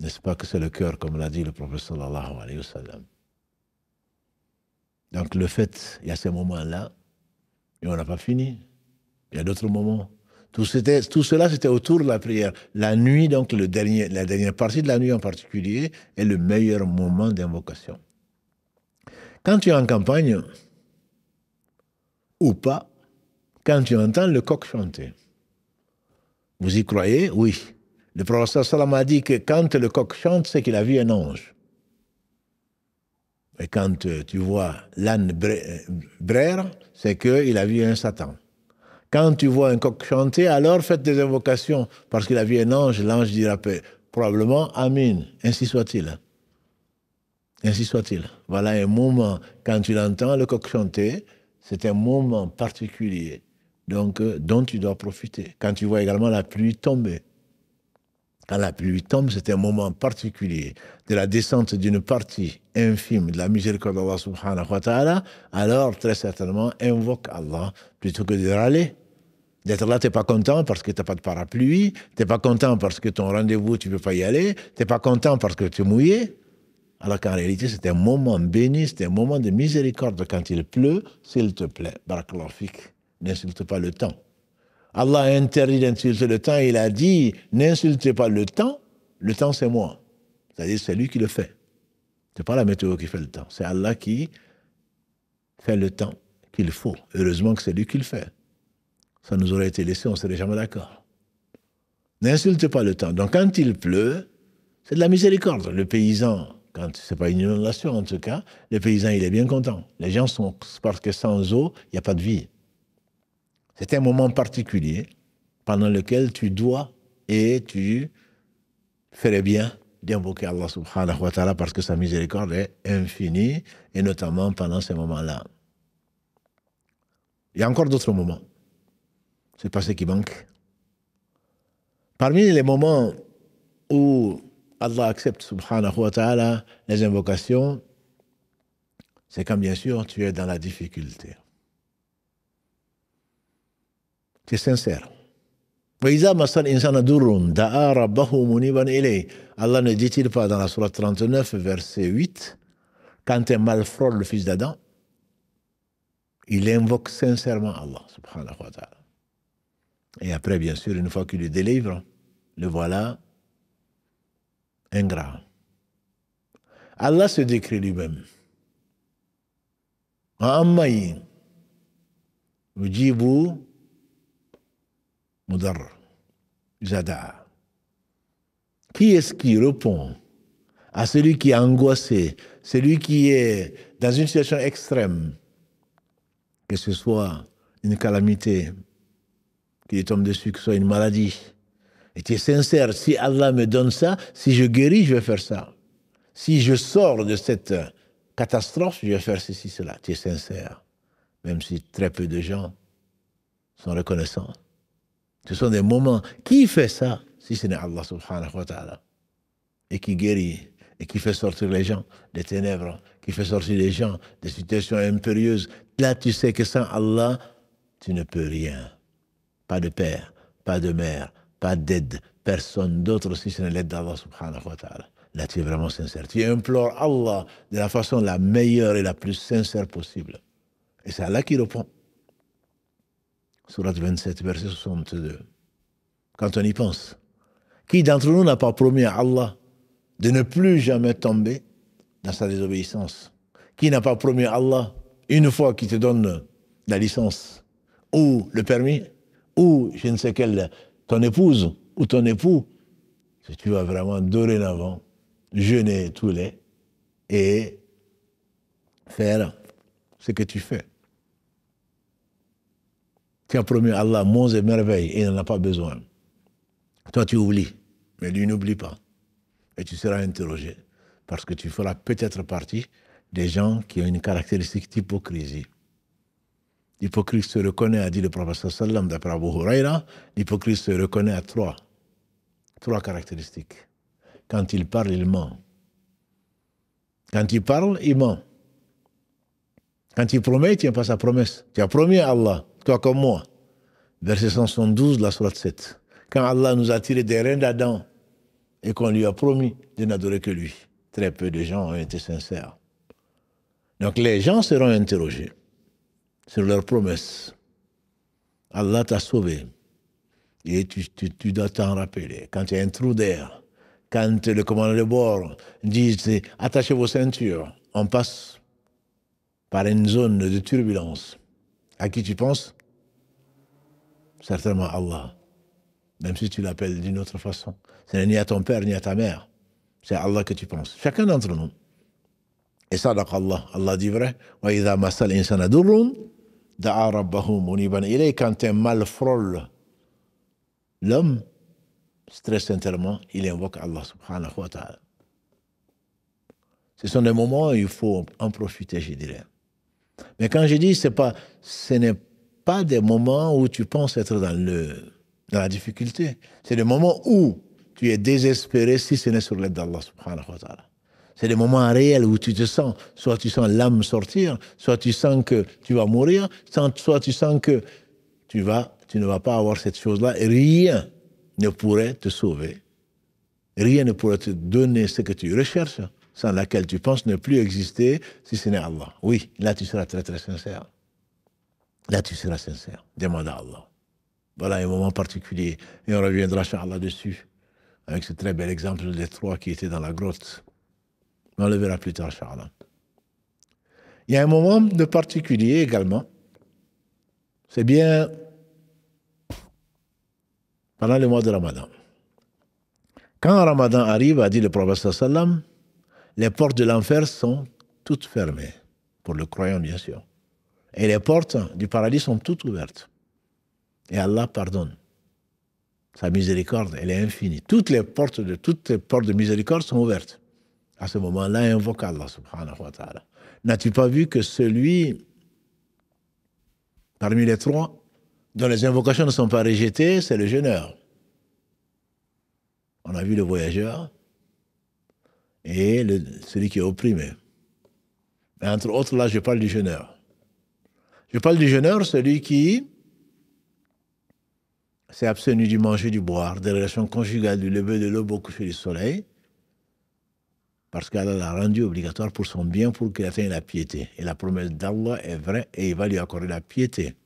N'est-ce pas que c'est le cœur, comme l'a dit le prophète sallallahu alayhi wa sallam. Donc le fait, il y a ces moments-là, et on n'a pas fini. Il y a d'autres moments. Tout cela, c'était autour de la prière. La nuit, donc la dernière partie de la nuit en particulier, est le meilleur moment d'invocation. Quand tu es en campagne, ou pas, quand tu entends le coq chanter, vous y croyez? Oui. Le prophète sallam a dit que quand le coq chante, c'est qu'il a vu un ange. Et quand tu vois l'âne braire, c'est qu'il a vu un Satan. Quand tu vois un coq chanter, alors faites des invocations, parce qu'il a vu un ange, l'ange dira probablement Amin, ainsi soit-il. Ainsi soit-il. Voilà un moment, quand tu l'entends, le coq chanter, c'est un moment particulier, donc, dont tu dois profiter. Quand tu vois également la pluie tomber, quand la pluie tombe, c'est un moment particulier de la descente d'une partie infime de la miséricorde d'Allah subhanahu wa ta'ala, alors très certainement invoque Allah plutôt que de râler. D'être là, tu n'es pas content parce que tu n'as pas de parapluie, tu n'es pas content parce que ton rendez-vous, tu ne peux pas y aller, tu n'es pas content parce que tu es mouillé. Alors qu'en réalité, c'est un moment béni, c'est un moment de miséricorde quand il pleut, s'il te plaît. Barakallahu fik, n'insulte pas le temps. Allah a interdit d'insulter le temps, il a dit, n'insultez pas le temps c'est moi. C'est-à-dire, c'est lui qui le fait. Ce n'est pas la météo qui fait le temps, c'est Allah qui fait le temps qu'il faut. Heureusement que c'est lui qui le fait. Ça nous aurait été laissé, on ne serait jamais d'accord. N'insultez pas le temps. Donc quand il pleut, c'est de la miséricorde. Le paysan, quand ce n'est pas une inondation en tout cas, le paysan il est bien content. Les gens sont, parce que sans eau, il n'y a pas de vie. C'est un moment particulier pendant lequel tu dois et tu ferais bien d'invoquer Allah subhanahu wa ta'ala parce que sa miséricorde est infinie et notamment pendant ces moments-là. Il y a encore d'autres moments. C'est pas ce qui manque. Parmi les moments où Allah accepte subhanahu wa ta'ala les invocations, c'est quand bien sûr tu es dans la difficulté. Tu es sincère. Allah ne dit-il pas dans la sourate 39, verset 8, quand un mal frôle le fils d'Adam, il invoque sincèrement Allah, subhanahu wa ta'ala. Et après, bien sûr, une fois qu'il le délivre, le voilà ingrat. Allah se décrit lui-même. Qui est-ce qui répond à celui qui est angoissé, celui qui est dans une situation extrême, que ce soit une calamité qui lui tombe dessus, que ce soit une maladie, et tu es sincère, si Allah me donne ça, si je guéris, je vais faire ça. Si je sors de cette catastrophe, je vais faire ceci, cela. Tu es sincère, même si très peu de gens sont reconnaissants. Ce sont des moments. Qui fait ça, si ce n'est Allah subhanahu wa ta'ala, et qui guérit, et qui fait sortir les gens des ténèbres, qui fait sortir les gens des situations impérieuses. Là, tu sais que sans Allah, tu ne peux rien. Pas de père, pas de mère, pas d'aide, personne d'autre si ce n'est l'aide d'Allah subhanahu wa ta'ala. Là, tu es vraiment sincère. Tu implores Allah de la façon la meilleure et la plus sincère possible. Et c'est Allah qui répond. Sourate 27, verset 62. Quand on y pense, qui d'entre nous n'a pas promis à Allah de ne plus jamais tomber dans sa désobéissance? Qui n'a pas promis à Allah, une fois qu'il te donne la licence, ou le permis, ou je ne sais quelle, ton épouse, ou ton époux, que tu vas vraiment dorénavant jeûner tous les et faire ce que tu fais. Tu as promis à Allah monts et merveilles et il n'en a pas besoin. Toi, tu oublies, mais lui n'oublie pas. Et tu seras interrogé parce que tu feras peut-être partie des gens qui ont une caractéristique d'hypocrisie. L'hypocrite se reconnaît, a dit le prophète sallam d'après Abu Huraira, l'hypocrite se reconnaît à trois caractéristiques. Quand il parle, il ment. Quand il parle, il ment. Quand il promet, il ne tient pas sa promesse. Tu as promis à Allah, toi comme moi. Verset 172 de la sourate 7. Quand Allah nous a tiré des reins d'Adam et qu'on lui a promis de n'adorer que lui, très peu de gens ont été sincères. Donc les gens seront interrogés sur leurs promesses. Allah t'a sauvé. Et tu dois t'en rappeler. Quand il y a un trou d'air, quand le commandant de bord dit « attachez vos ceintures », on passe par une zone de turbulence. À qui tu penses? Certainement Allah. Même si tu l'appelles d'une autre façon. Ce n'est ni à ton père ni à ta mère. C'est à Allah que tu penses. Chacun d'entre nous. Et ça, Allah. Allah dit vrai. وَإِذَا مَسَّ الْإِنسَانَ ضُرٌّ دَعَا رَبَّهُ مُنِيبًا إِلَيْهِ. Quand un mal frôle l'homme, très sincèrement, il invoque Allah subhanahu wa ta'ala. Ce sont des moments où il faut en profiter, je dirais. Mais quand je dis, ce n'est pas des moments où tu penses être dans la difficulté. C'est des moments où tu es désespéré si ce n'est sur l'aide d'Allah subhanahu wa ta'ala. C'est des moments réels où tu te sens, soit tu sens l'âme sortir, soit tu sens que tu vas mourir, soit tu sens que tu ne vas pas avoir cette chose-là. Et rien ne pourrait te sauver. Rien ne pourrait te donner ce que tu recherches, sans laquelle tu penses ne plus exister, si ce n'est Allah. Oui, là tu seras très très sincère. Là tu seras sincère. Demande à Allah. Voilà un moment particulier. Et on reviendra, Inch'Allah, dessus, avec ce très bel exemple des trois qui étaient dans la grotte. On le verra plus tard, Inch'Allah. Il y a un moment de particulier également. C'est bien pendant le mois de Ramadan. Quand Ramadan arrive, a dit le prophète sallam, les portes de l'enfer sont toutes fermées, pour le croyant bien sûr. Et les portes du paradis sont toutes ouvertes. Et Allah pardonne. Sa miséricorde, elle est infinie. Toutes les portes de miséricorde sont ouvertes. À ce moment-là, invoque Allah subhanahu wa ta'ala. N'as-tu pas vu que celui, parmi les trois, dont les invocations ne sont pas rejetées, c'est le jeûneur. On a vu le voyageur et celui qui est opprimé. Et entre autres, là, je parle du jeûneur. Je parle du jeûneur, celui qui s'est abstenu du manger, du boire, des relations conjugales, du lever de l'aube au coucher du soleil, parce qu'Allah l'a rendu obligatoire pour son bien, pour qu'il atteigne la piété. Et la promesse d'Allah est vraie et il va lui accorder la piété.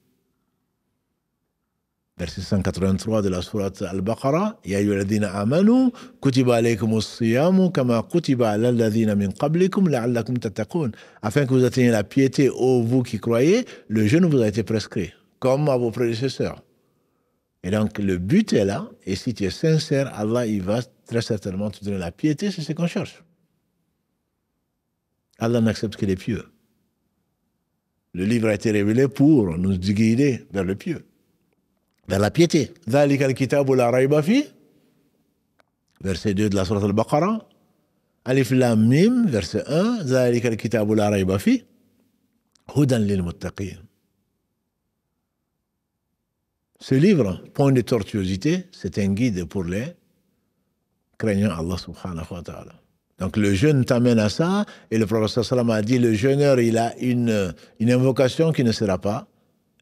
Verset 183 de la sourate Al-Baqarah, Ya ayyuhalladhina amanu, kutiba alaykumus siyamu, kama kutiba ala alladhina min qablikum, la'allakum tattaqun. Afin que vous atteigniez la piété, ô vous qui croyez, le jeûne vous a été prescrit, comme à vos prédécesseurs. Et donc, le but est là, et si tu es sincère, Allah, il va très certainement te donner la piété, c'est ce qu'on cherche. Allah n'accepte que les pieux. Le livre a été révélé pour nous guider vers le pieux, vers la piété. ذَلِكَ الْكِتَابُ لَا رَيْبَ فِيهِ, verset 2 de la sourate Al-Baqarah. Alif Lam Mim, verset 1. ذَلِكَ الْكِتَابُ لَا رَيْبَ فِيهِ هُدًى لِلْمُتَّقِينَ. Ce livre, point de tortuosité, c'est un guide pour les craignant Allah subhanahu wa ta'ala. Donc le jeûne t'amène à ça, et le prophète sallam a dit, le jeûneur, il a une invocation qui ne sera pas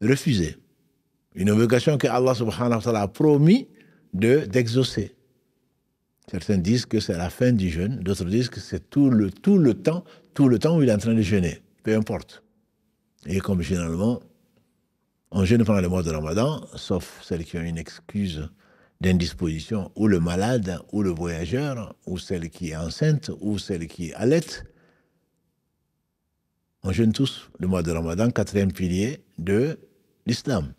refusée. Une invocation que Allah subhanahu wa ta'ala a promis d'exaucer. Certains disent que c'est la fin du jeûne, d'autres disent que c'est tout le temps où il est en train de jeûner, peu importe. Et comme généralement, on jeûne pendant le mois de Ramadan, sauf celles qui ont une excuse d'indisposition, ou le malade, ou le voyageur, ou celle qui est enceinte, ou celle qui allaite. On jeûne tous le mois de Ramadan, 4e pilier de l'islam.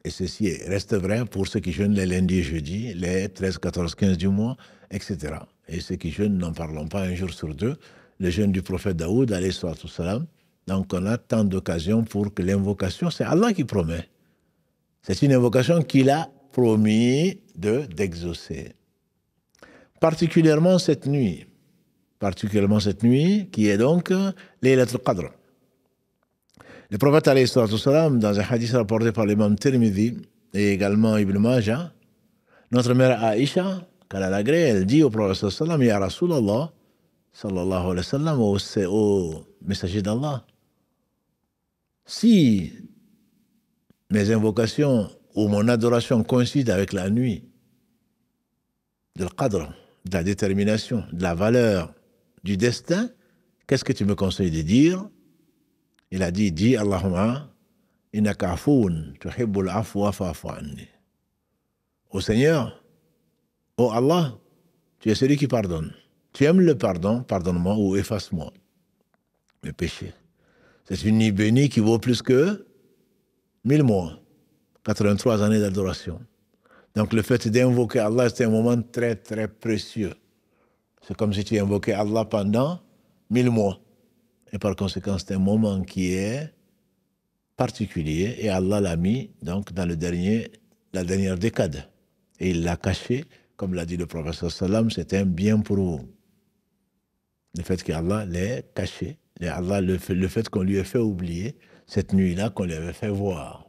Et ceci reste vrai pour ceux qui jeûnent les lundis et jeudis, les 13, 14, 15 du mois, etc. Et ceux qui jeûnent, n'en parlons pas un jour sur deux, le jeûne du prophète Daoud, alayhi salatu wassalam. Donc on a tant d'occasions pour que l'invocation, c'est Allah qui promet. C'est une invocation qu'il a promis d'exaucer. Particulièrement cette nuit, qui est donc Laylatul Qadr. Le prophète alayhi salatu wassalam, dans un hadith rapporté par l'imam Tirmidhi et également Ibn Majah, notre mère Aïcha, qu'elle a l'agré, elle dit au prophète sallallahu alayhi wa sallam, Ya Rasulallah, sallallahu alayhi wa sallam, au messager d'Allah, si mes invocations ou mon adoration coïncident avec la nuit de l'Qadr, de la détermination, de la valeur, du destin, qu'est-ce que tu me conseilles de dire? Il a dit, dis Allahumma, innaka afoun, tuhibbul afwa fa'fu anni. Ô Seigneur, ô Allah, tu es celui qui pardonne. Tu aimes le pardon, pardonne-moi ou efface-moi mes péchés. C'est une nuit bénie qui vaut plus que 1000 mois, 83 années d'adoration. Donc le fait d'invoquer Allah, c'est un moment très très précieux. C'est comme si tu invoquais Allah pendant 1000 mois. Et par conséquent, c'est un moment qui est particulier et Allah l'a mis donc dans la dernière décade. Et il l'a caché, comme l'a dit le prophète sallam, c'est un bien pour vous. Le fait qu'Allah l'ait caché, le fait qu'on lui ait fait oublier cette nuit-là qu'on lui avait fait voir.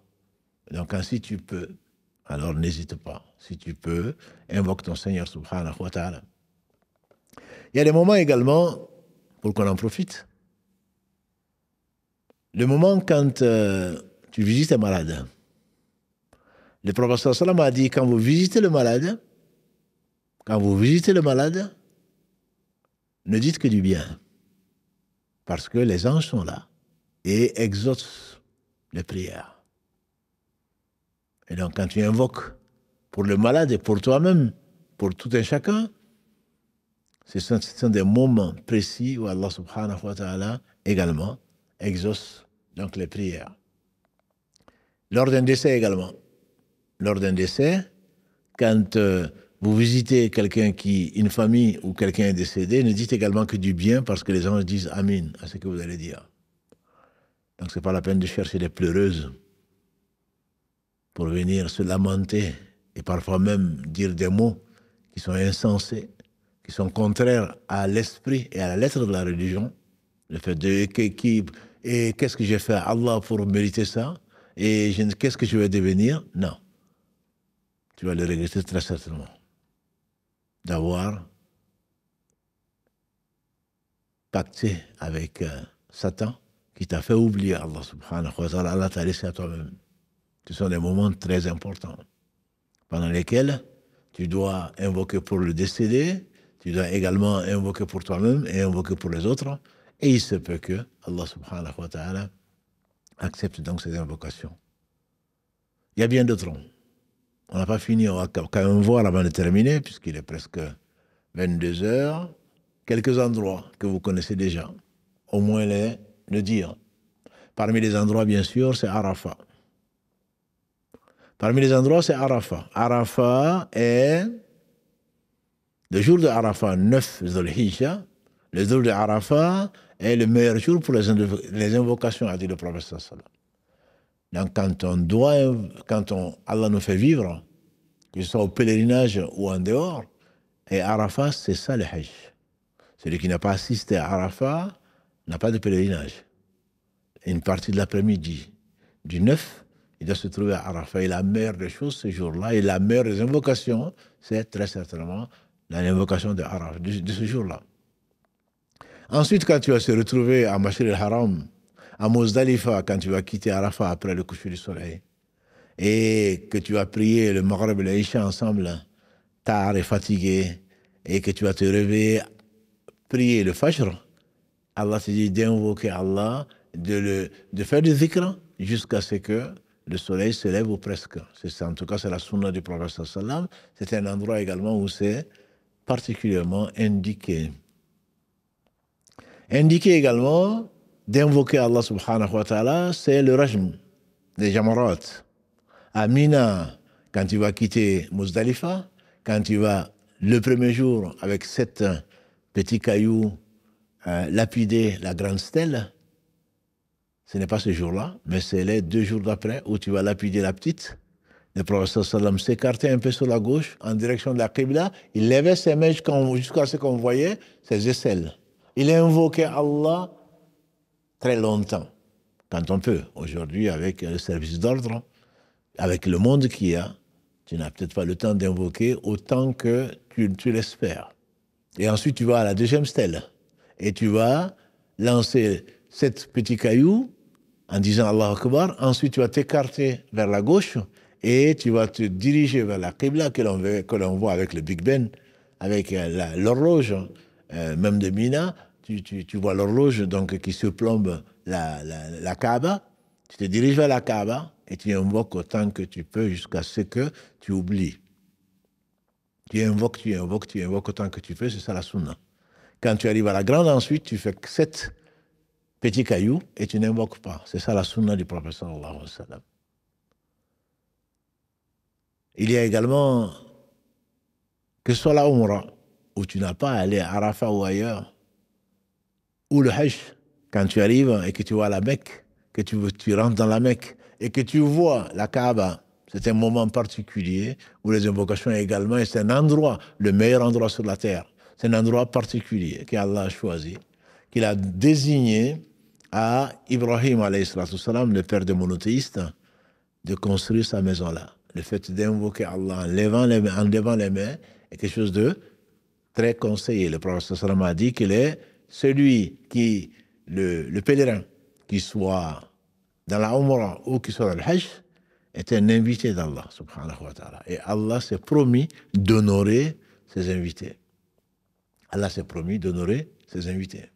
Donc si tu peux, alors n'hésite pas. Si tu peux, invoque ton Seigneur subhanahu wa ta'ala. Il y a des moments également, pour qu'on en profite, le moment quand tu visites un malade. Le prophète sallam a dit, quand vous visitez le malade, ne dites que du bien. Parce que les anges sont là et exaucent les prières. Et donc, quand tu invoques pour le malade et pour toi-même, pour tout un chacun, ce sont des moments précis où Allah subhanahu wa ta'ala également exauce donc les prières. Lors d'un décès également. Lors d'un décès, quand vous visitez une famille où quelqu'un est décédé, ne dites également que du bien parce que les gens disent Amin à ce que vous allez dire. Donc ce n'est pas la peine de chercher des pleureuses pour venir se lamenter et parfois même dire des mots qui sont insensés, qui sont contraires à l'esprit et à la lettre de la religion. Le fait de et qu'est-ce que j'ai fait à Allah pour mériter ça? Et qu'est-ce que je vais devenir? Non. Tu vas le regretter très certainement d'avoir pacté avec Satan qui t'a fait oublier Allah subhanahu wa ta'ala. Allah t'a laissé à toi-même. Ce sont des moments très importants pendant lesquels tu dois invoquer pour le décédé, tu dois également invoquer pour toi-même et invoquer pour les autres. Et il se peut que Allah subhanahu wa ta'ala accepte donc ces invocations. Il y a bien d'autres. On n'a pas fini, on va quand même voir avant de terminer, puisqu'il est presque 22 heures, quelques endroits que vous connaissez déjà, au moins le dire. Parmi les endroits, bien sûr, c'est Arafat. Parmi les endroits, c'est Arafat. Arafat est le jour de Arafat, 9 Dhul-Hijjah. Le jour de Arafat est le meilleur jour pour les invocations, a dit le prophète sallallahu alayhi wa sallam. Donc, quand Allah nous fait vivre, que ce soit au pèlerinage ou en dehors, et Arafat, c'est ça le Hajj. Celui qui n'a pas assisté à Arafat n'a pas de pèlerinage. Une partie de l'après-midi du 9, il doit se trouver à Arafat. Et la meilleure des choses ce jour-là, et la meilleure des invocations, c'est très certainement l'invocation de Arafat, de ce jour-là. Ensuite, quand tu vas se retrouver à Mashir al-Haram, à Muzdalifa, quand tu vas quitter Arafat après le coucher du soleil, et que tu vas prier le Maghrib et l'Isha ensemble, tard et fatigué, et que tu vas te réveiller, prier le Fajr, Allah te dit d'invoquer Allah, de faire du zikr jusqu'à ce que le soleil se lève ou presque. En tout cas, c'est la sunna du prophète sallallahu alayhi wa sallam. C'est un endroit également où c'est particulièrement indiqué. Indiqué également d'invoquer Allah subhanahu wa ta'ala, c'est le rajm, des jamarat. À Mina, quand tu vas quitter Muzdalifa, quand tu vas le premier jour avec 7 petits cailloux lapider la grande stèle, ce n'est pas ce jour-là, mais c'est les 2 jours d'après où tu vas lapider la petite. Le prophète sallam s'écartait un peu sur la gauche en direction de la Qibla. Il levait ses mains jusqu'à ce qu'on voyait ses aisselles. Il invoquait Allah très longtemps, quand on peut. Aujourd'hui, avec le service d'ordre, avec le monde qu'il y a, tu n'as peut-être pas le temps d'invoquer autant que tu l'espères. Et ensuite, tu vas à la 2e stèle et tu vas lancer 7 petits cailloux en disant Allah Akbar. Ensuite, tu vas t'écarter vers la gauche et tu vas te diriger vers la Qibla que l'on voit avec le Big Ben, avec l'horloge, même de Mina. Tu vois l'horloge donc qui surplombe la Kaaba. Tu te diriges vers la Kaaba et tu invoques autant que tu peux jusqu'à ce que tu oublies. Tu invoques autant que tu peux, c'est ça la sunna. Quand tu arrives à la grande ensuite, tu fais 7 petits cailloux et tu n'invoques pas. C'est ça la sunna du prophète sallallahu alayhi wa sallam. Il y a également, que ce soit la Umrah, où tu n'as pas à aller à Arafat ou ailleurs, ou le Hajj, quand tu arrives et que tu vois la Mecque, que tu rentres dans la Mecque et que tu vois la Kaaba, c'est un moment particulier où les invocations également, et c'est un endroit, le meilleur endroit sur la terre. C'est un endroit particulier qu'Allah a choisi, qu'il a désigné à Ibrahim, alayhi salatu salam, le père des monothéistes, de construire sa maison là. Le fait d'invoquer Allah en levant les mains est quelque chose de très conseillé. Le prophète sallam a dit qu'il est celui qui, le pèlerin, qui soit dans la Umrah ou qui soit dans le Hajj, est un invité d'Allah, subhanahu wa ta'ala. Et Allah s'est promis d'honorer ses invités. Allah s'est promis d'honorer ses invités.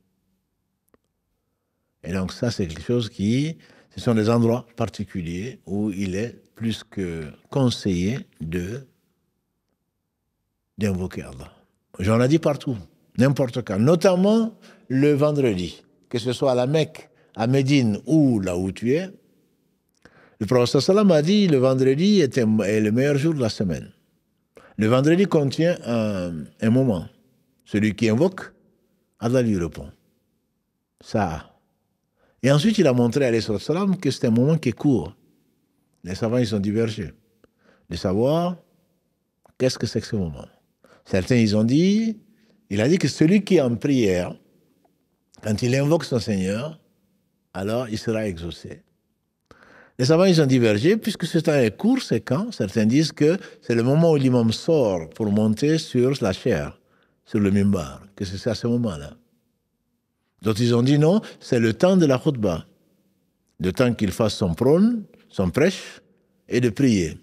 Et donc ça, c'est quelque chose ce sont des endroits particuliers où il est plus que conseillé d'invoquer Allah. J'en ai dit partout, n'importe quand, notamment le vendredi, que ce soit à la Mecque, à Médine ou là où tu es. Le prophète sallam a dit le vendredi est le meilleur jour de la semaine. Le vendredi contient un moment. Celui qui invoque, Allah lui répond. Ça. Et ensuite, il a montré à l'Islam que c'est un moment qui est court. Les savants, ils sont divergés. De savoir qu'est-ce que c'est que ce moment. Certains, ils ont dit, il a dit que celui qui est en prière, quand il invoque son Seigneur, alors il sera exaucé. Les savants, ils ont divergé, puisque ce temps est court, c'est quand? Certains disent que c'est le moment où l'imam sort pour monter sur la chaire, sur le mimbar, que c'est à ce moment-là. D'autres, ils ont dit non, c'est le temps de la khutbah, le temps qu'il fasse son prône, son prêche, et de prier.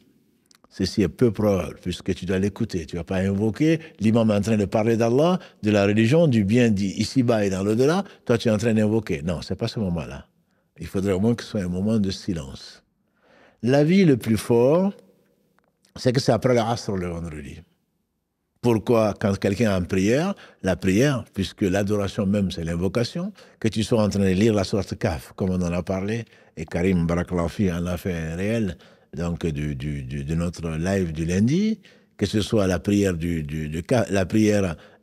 Ceci est peu probable, puisque tu dois l'écouter. Tu ne vas pas invoquer, l'imam est en train de parler d'Allah, de la religion, du bien dit ici-bas et dans l'au-delà, toi tu es en train d'invoquer. Non, ce n'est pas ce moment-là. Il faudrait au moins que ce soit un moment de silence. L'avis le plus fort, c'est que c'est après l'Asr le vendredi. Pourquoi, quand quelqu'un est en prière, la prière, puisque l'adoration même c'est l'invocation, que tu sois en train de lire la sourate Kahf, comme on en a parlé, et Karim Baraklafi en a fait un réel, donc de notre live du lundi, que ce soit la prière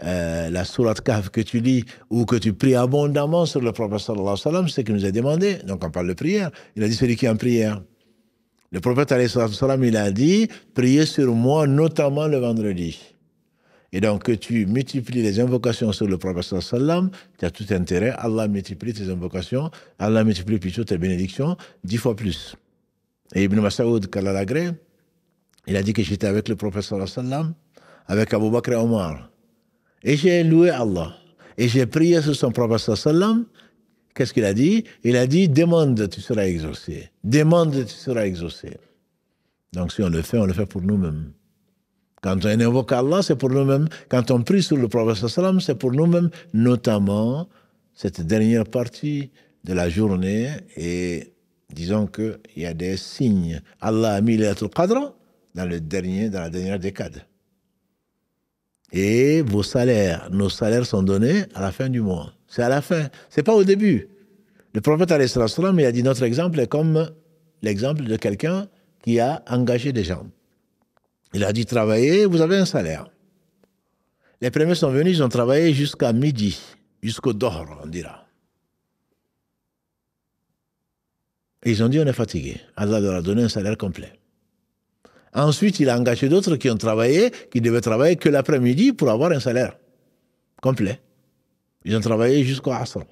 la sourate Kahf que tu lis ou que tu pries abondamment sur le prophète sallallahu alayhi wa sallam, c'est ce qu'il nous a demandé. Donc on parle de prière. Il a dit celui qui est en prière. Le prophète sallallahu alayhi wa sallam, il a dit priez sur moi, notamment le vendredi. Et donc que tu multiplies les invocations sur le prophète sallallahu alayhi wa sallam, tu as tout intérêt. Allah multiplie tes invocations, Allah multiplie plutôt tes bénédictions 10 fois plus. Et Ibn Mas'ud, qu'Allah l'agrée, il a dit que j'étais avec le prophète sallallahu alayhi wa sallam, avec Abu Bakr et Omar. Et j'ai loué Allah. Et j'ai prié sur son prophète sallallahu alayhi wa sallam. Qu'est-ce qu'il a dit? Il a dit, demande, tu seras exaucé. Demande, tu seras exaucé. Donc si on le fait pour nous-mêmes. Quand on invoque Allah, c'est pour nous-mêmes. Quand on prie sur le prophète sallallahu alayhi wa sallam, c'est pour nous-mêmes, notamment cette dernière partie de la journée. Et disons qu'il y a des signes. Allah a mis Laylatul Qadr dans la dernière décade. Et vos salaires, nos salaires sont donnés à la fin du mois. C'est à la fin, c'est pas au début. Le prophète alayhi salam, il a dit notre exemple est comme l'exemple de quelqu'un qui a engagé des gens. Il a dit travaillez, vous avez un salaire. Les premiers sont venus, ils ont travaillé jusqu'à midi, jusqu'au Dohr, on dira. Et ils ont dit on est fatigué. Allah leur a donné un salaire complet. Ensuite, il a engagé d'autres qui ont travaillé, qui devaient travailler que l'après-midi pour avoir un salaire complet. Ils ont travaillé jusqu'au Asr.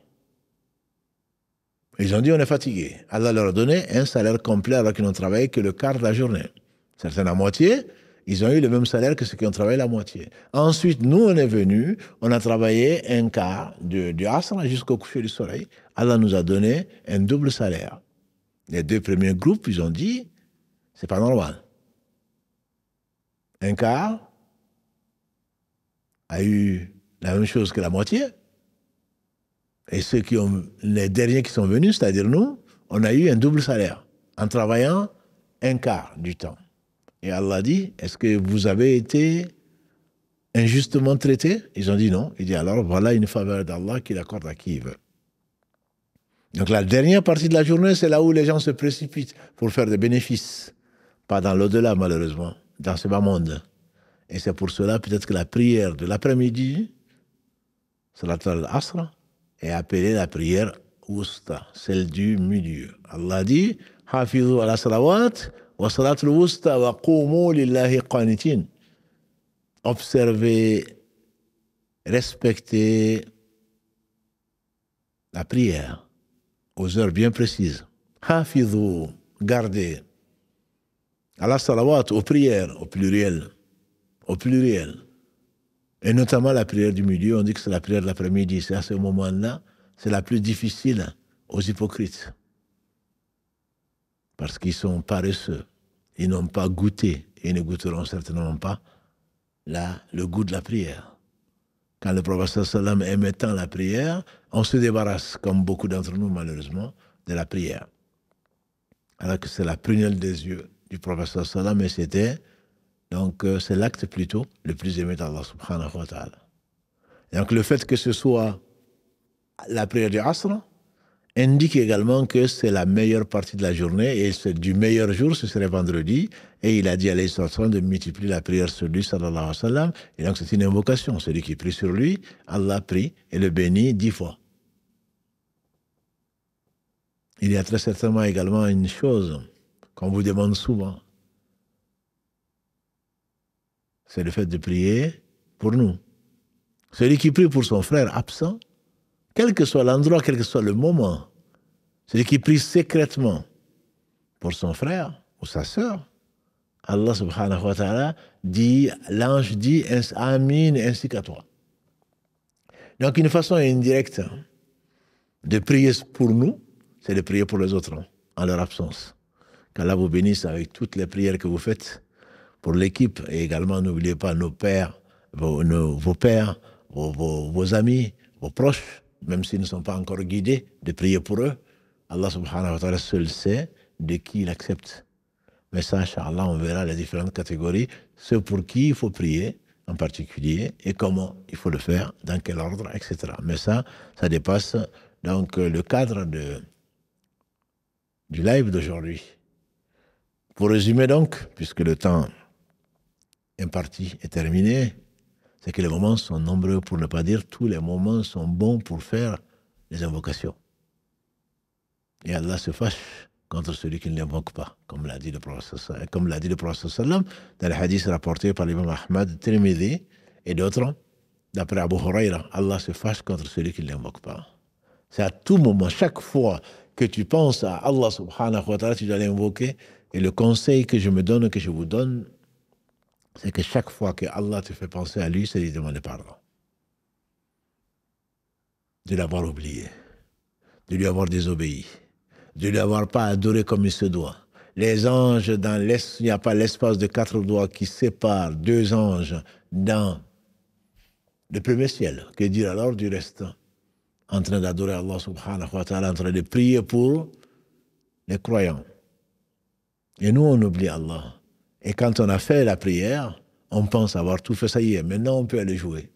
Ils ont dit on est fatigué. Allah leur a donné un salaire complet alors qu'ils n'ont travaillé que le quart de la journée. Certains la moitié, ils ont eu le même salaire que ceux qui ont travaillé la moitié. Ensuite, nous, on est venus, on a travaillé un quart du Asr jusqu'au coucher du soleil. Allah nous a donné un double salaire. Les deux premiers groupes, ils ont dit, c'est pas normal. Un quart a eu la même chose que la moitié. Et les derniers qui sont venus, c'est-à-dire nous, on a eu un double salaire en travaillant un quart du temps. Et Allah dit, est-ce que vous avez été injustement traités? Ils ont dit non. Il dit alors voilà une faveur d'Allah qu'il accorde à qui il veut. Donc la dernière partie de la journée, c'est là où les gens se précipitent pour faire des bénéfices. Pas dans l'au-delà malheureusement, dans ce bas monde. Et c'est pour cela peut-être que la prière de l'après-midi, Salat al-Asr, est appelée la prière Wusta, celle du milieu. Allah dit Hafidhu ala salawat wa salat al-Wusta wa qumu lillahi qanitin. Observez, respectez la prière aux heures bien précises. Hafidhu, gardez. Ala salawat, aux prières, au pluriel. Au pluriel. Et notamment la prière du milieu, on dit que c'est la prière de l'après-midi. C'est à ce moment-là, c'est la plus difficile aux hypocrites. Parce qu'ils sont paresseux. Ils n'ont pas goûté, et ils ne goûteront certainement pas le goût de la prière. Quand le prophète sallam aimait tant la prière, on se débarrasse, comme beaucoup d'entre nous malheureusement, de la prière. Alors que c'est la prunelle des yeux du prophète sallallahu alayhi wa sallam, et c'était, donc c'est l'acte plutôt le plus aimé d'Allah subhanahu wa ta'ala. Donc le fait que ce soit la prière du Asr indique également que c'est la meilleure partie de la journée, et c'est du meilleur jour, ce serait vendredi, et il a dit alayhi sallam de multiplier la prière sur lui sallallahu alayhi wa sallam, et donc c'est une invocation, celui qui prie sur lui, Allah prie et le bénit 10 fois. Il y a très certainement également une chose qu'on vous demande souvent, c'est le fait de prier pour nous. Celui qui prie pour son frère absent, quel que soit l'endroit, quel que soit le moment, celui qui prie secrètement pour son frère ou sa sœur, Allah subhanahu wa ta'ala dit, l'ange dit Amin ainsi qu'à toi. Donc une façon indirecte de prier pour nous, c'est de prier pour les autres en leur absence. Qu'Allah vous bénisse avec toutes les prières que vous faites pour l'équipe, et également n'oubliez pas nos pères, vos pères, vos amis, vos proches, même s'ils ne sont pas encore guidés, de prier pour eux. Allah subhanahu wa ta'ala seul sait de qui il accepte. Mais ça, Inch'Allah, on verra les différentes catégories, ceux pour qui il faut prier en particulier, et comment il faut le faire, dans quel ordre, etc. Mais ça dépasse donc le cadre du live d'aujourd'hui. Pour résumer donc, puisque le temps imparti est terminé, c'est que les moments sont nombreux, pour ne pas dire tous les moments sont bons pour faire les invocations. Et Allah se fâche contre celui qui ne l'invoque pas, comme l'a dit le prophète sallam dans le hadith rapporté par l'imam Ahmad, Tirmidhi et d'autres, d'après Abu Huraira. Allah se fâche contre celui qui ne l'invoque pas. C'est à tout moment, chaque fois que tu penses à Allah subhanahu wa ta'ala, tu dois l'invoquer. Et le conseil que je me donne, que je vous donne, c'est que chaque fois que Allah te fait penser à lui, c'est lui demander pardon. De l'avoir oublié, de lui avoir désobéi, de ne l'avoir pas adoré comme il se doit. Les anges, il n'y a pas l'espace de 4 doigts qui sépare 2 anges dans le premier ciel. Que dire alors du reste? En train d'adorer Allah subhanahu wa ta'ala, en train de prier pour les croyants. Et nous, on oublie Allah. Et quand on a fait la prière, on pense avoir tout fait, ça y est, maintenant on peut aller jouer.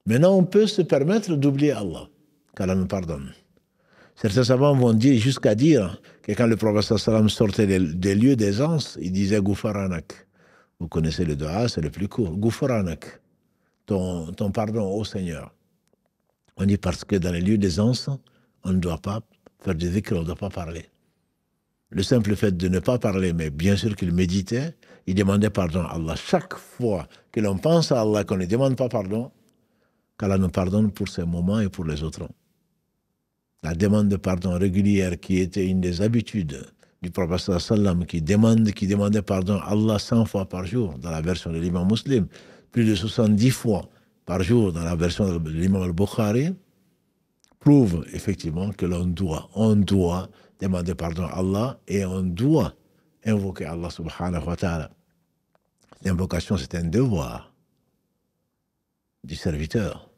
Maintenant, on peut se permettre d'oublier Allah, qu'Allah nous pardonne. Certains savants vont dire, jusqu'à dire que quand le prophète sallam sortait des lieux d'aisance, il disait Goufaranak. Vous connaissez le dua, c'est le plus court. Goufaranak, ton pardon au Seigneur. On dit parce que dans les lieux d'aisance, on ne doit pas faire du dhikr, on ne doit pas parler. Le simple fait de ne pas parler, mais bien sûr qu'il méditait, il demandait pardon à Allah. Chaque fois que l'on pense à Allah, qu'on ne demande pas pardon, qu'Allah nous pardonne pour ces moments et pour les autres. La demande de pardon régulière qui était une des habitudes du prophète sallam qui demandait pardon à Allah 100 fois par jour dans la version de l'imam Muslim, plus de 70 fois par jour dans la version de l'imam al-Bukhari, prouve effectivement que on doit demander pardon à Allah et on doit invoquer Allah subhanahu wa ta'ala. L'invocation, c'est un devoir du serviteur.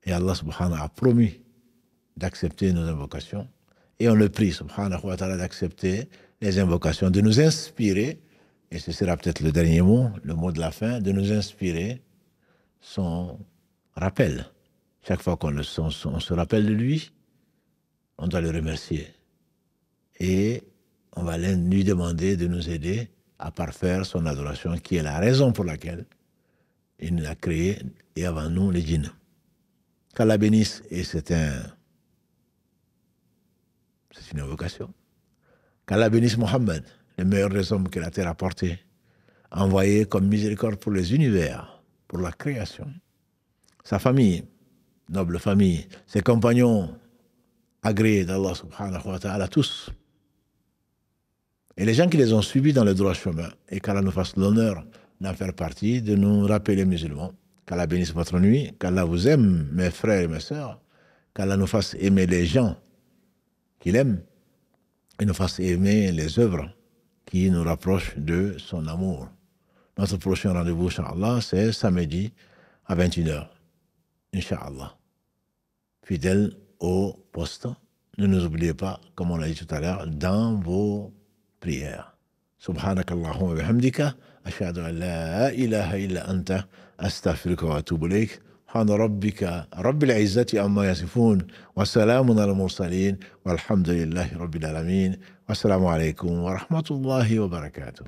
Et Allah subhanahu wa ta'ala a promis d'accepter nos invocations. Et on le prie, subhanahu wa ta'ala, d'accepter les invocations, de nous inspirer, et ce sera peut-être le dernier mot, le mot de la fin, de nous inspirer son rappel. Chaque fois qu'on se rappelle de lui, on doit le remercier. Et on va lui demander de nous aider à parfaire son adoration, qui est la raison pour laquelle il nous a créé, et avant nous, les djinns. Qu'Allah bénisse, et c'est une invocation. Qu'Allah bénisse Mohammed, le meilleur des hommes que la terre a porté, envoyé comme miséricorde pour les univers, pour la création. Sa famille, noble famille, ses compagnons agréés d'Allah subhanahu wa ta'ala, tous. Et les gens qui les ont suivis dans le droit chemin, et qu'Allah nous fasse l'honneur d'en faire partie, de nous rappeler musulmans. Qu'Allah bénisse votre nuit, qu'Allah vous aime, mes frères et mes sœurs, qu'Allah nous fasse aimer les gens qu'il aime, et nous fasse aimer les œuvres qui nous rapprochent de son amour. Notre prochain rendez-vous, Inch'Allah, c'est samedi à 21h. Inch'Allah. Fidèles au poste, ne nous oubliez pas, comme on l'a dit tout à l'heure, dans vos prière. Subhanakallahumma wa bihamdika, ashhadu an la ilaha illa anta, astaghfiruka wa atubu ilayk. سبحان ربك رب العزة عما يصفون وسلام على المرسلين والحمد لله رب العالمين والسلام عليكم ورحمة الله وبركاته.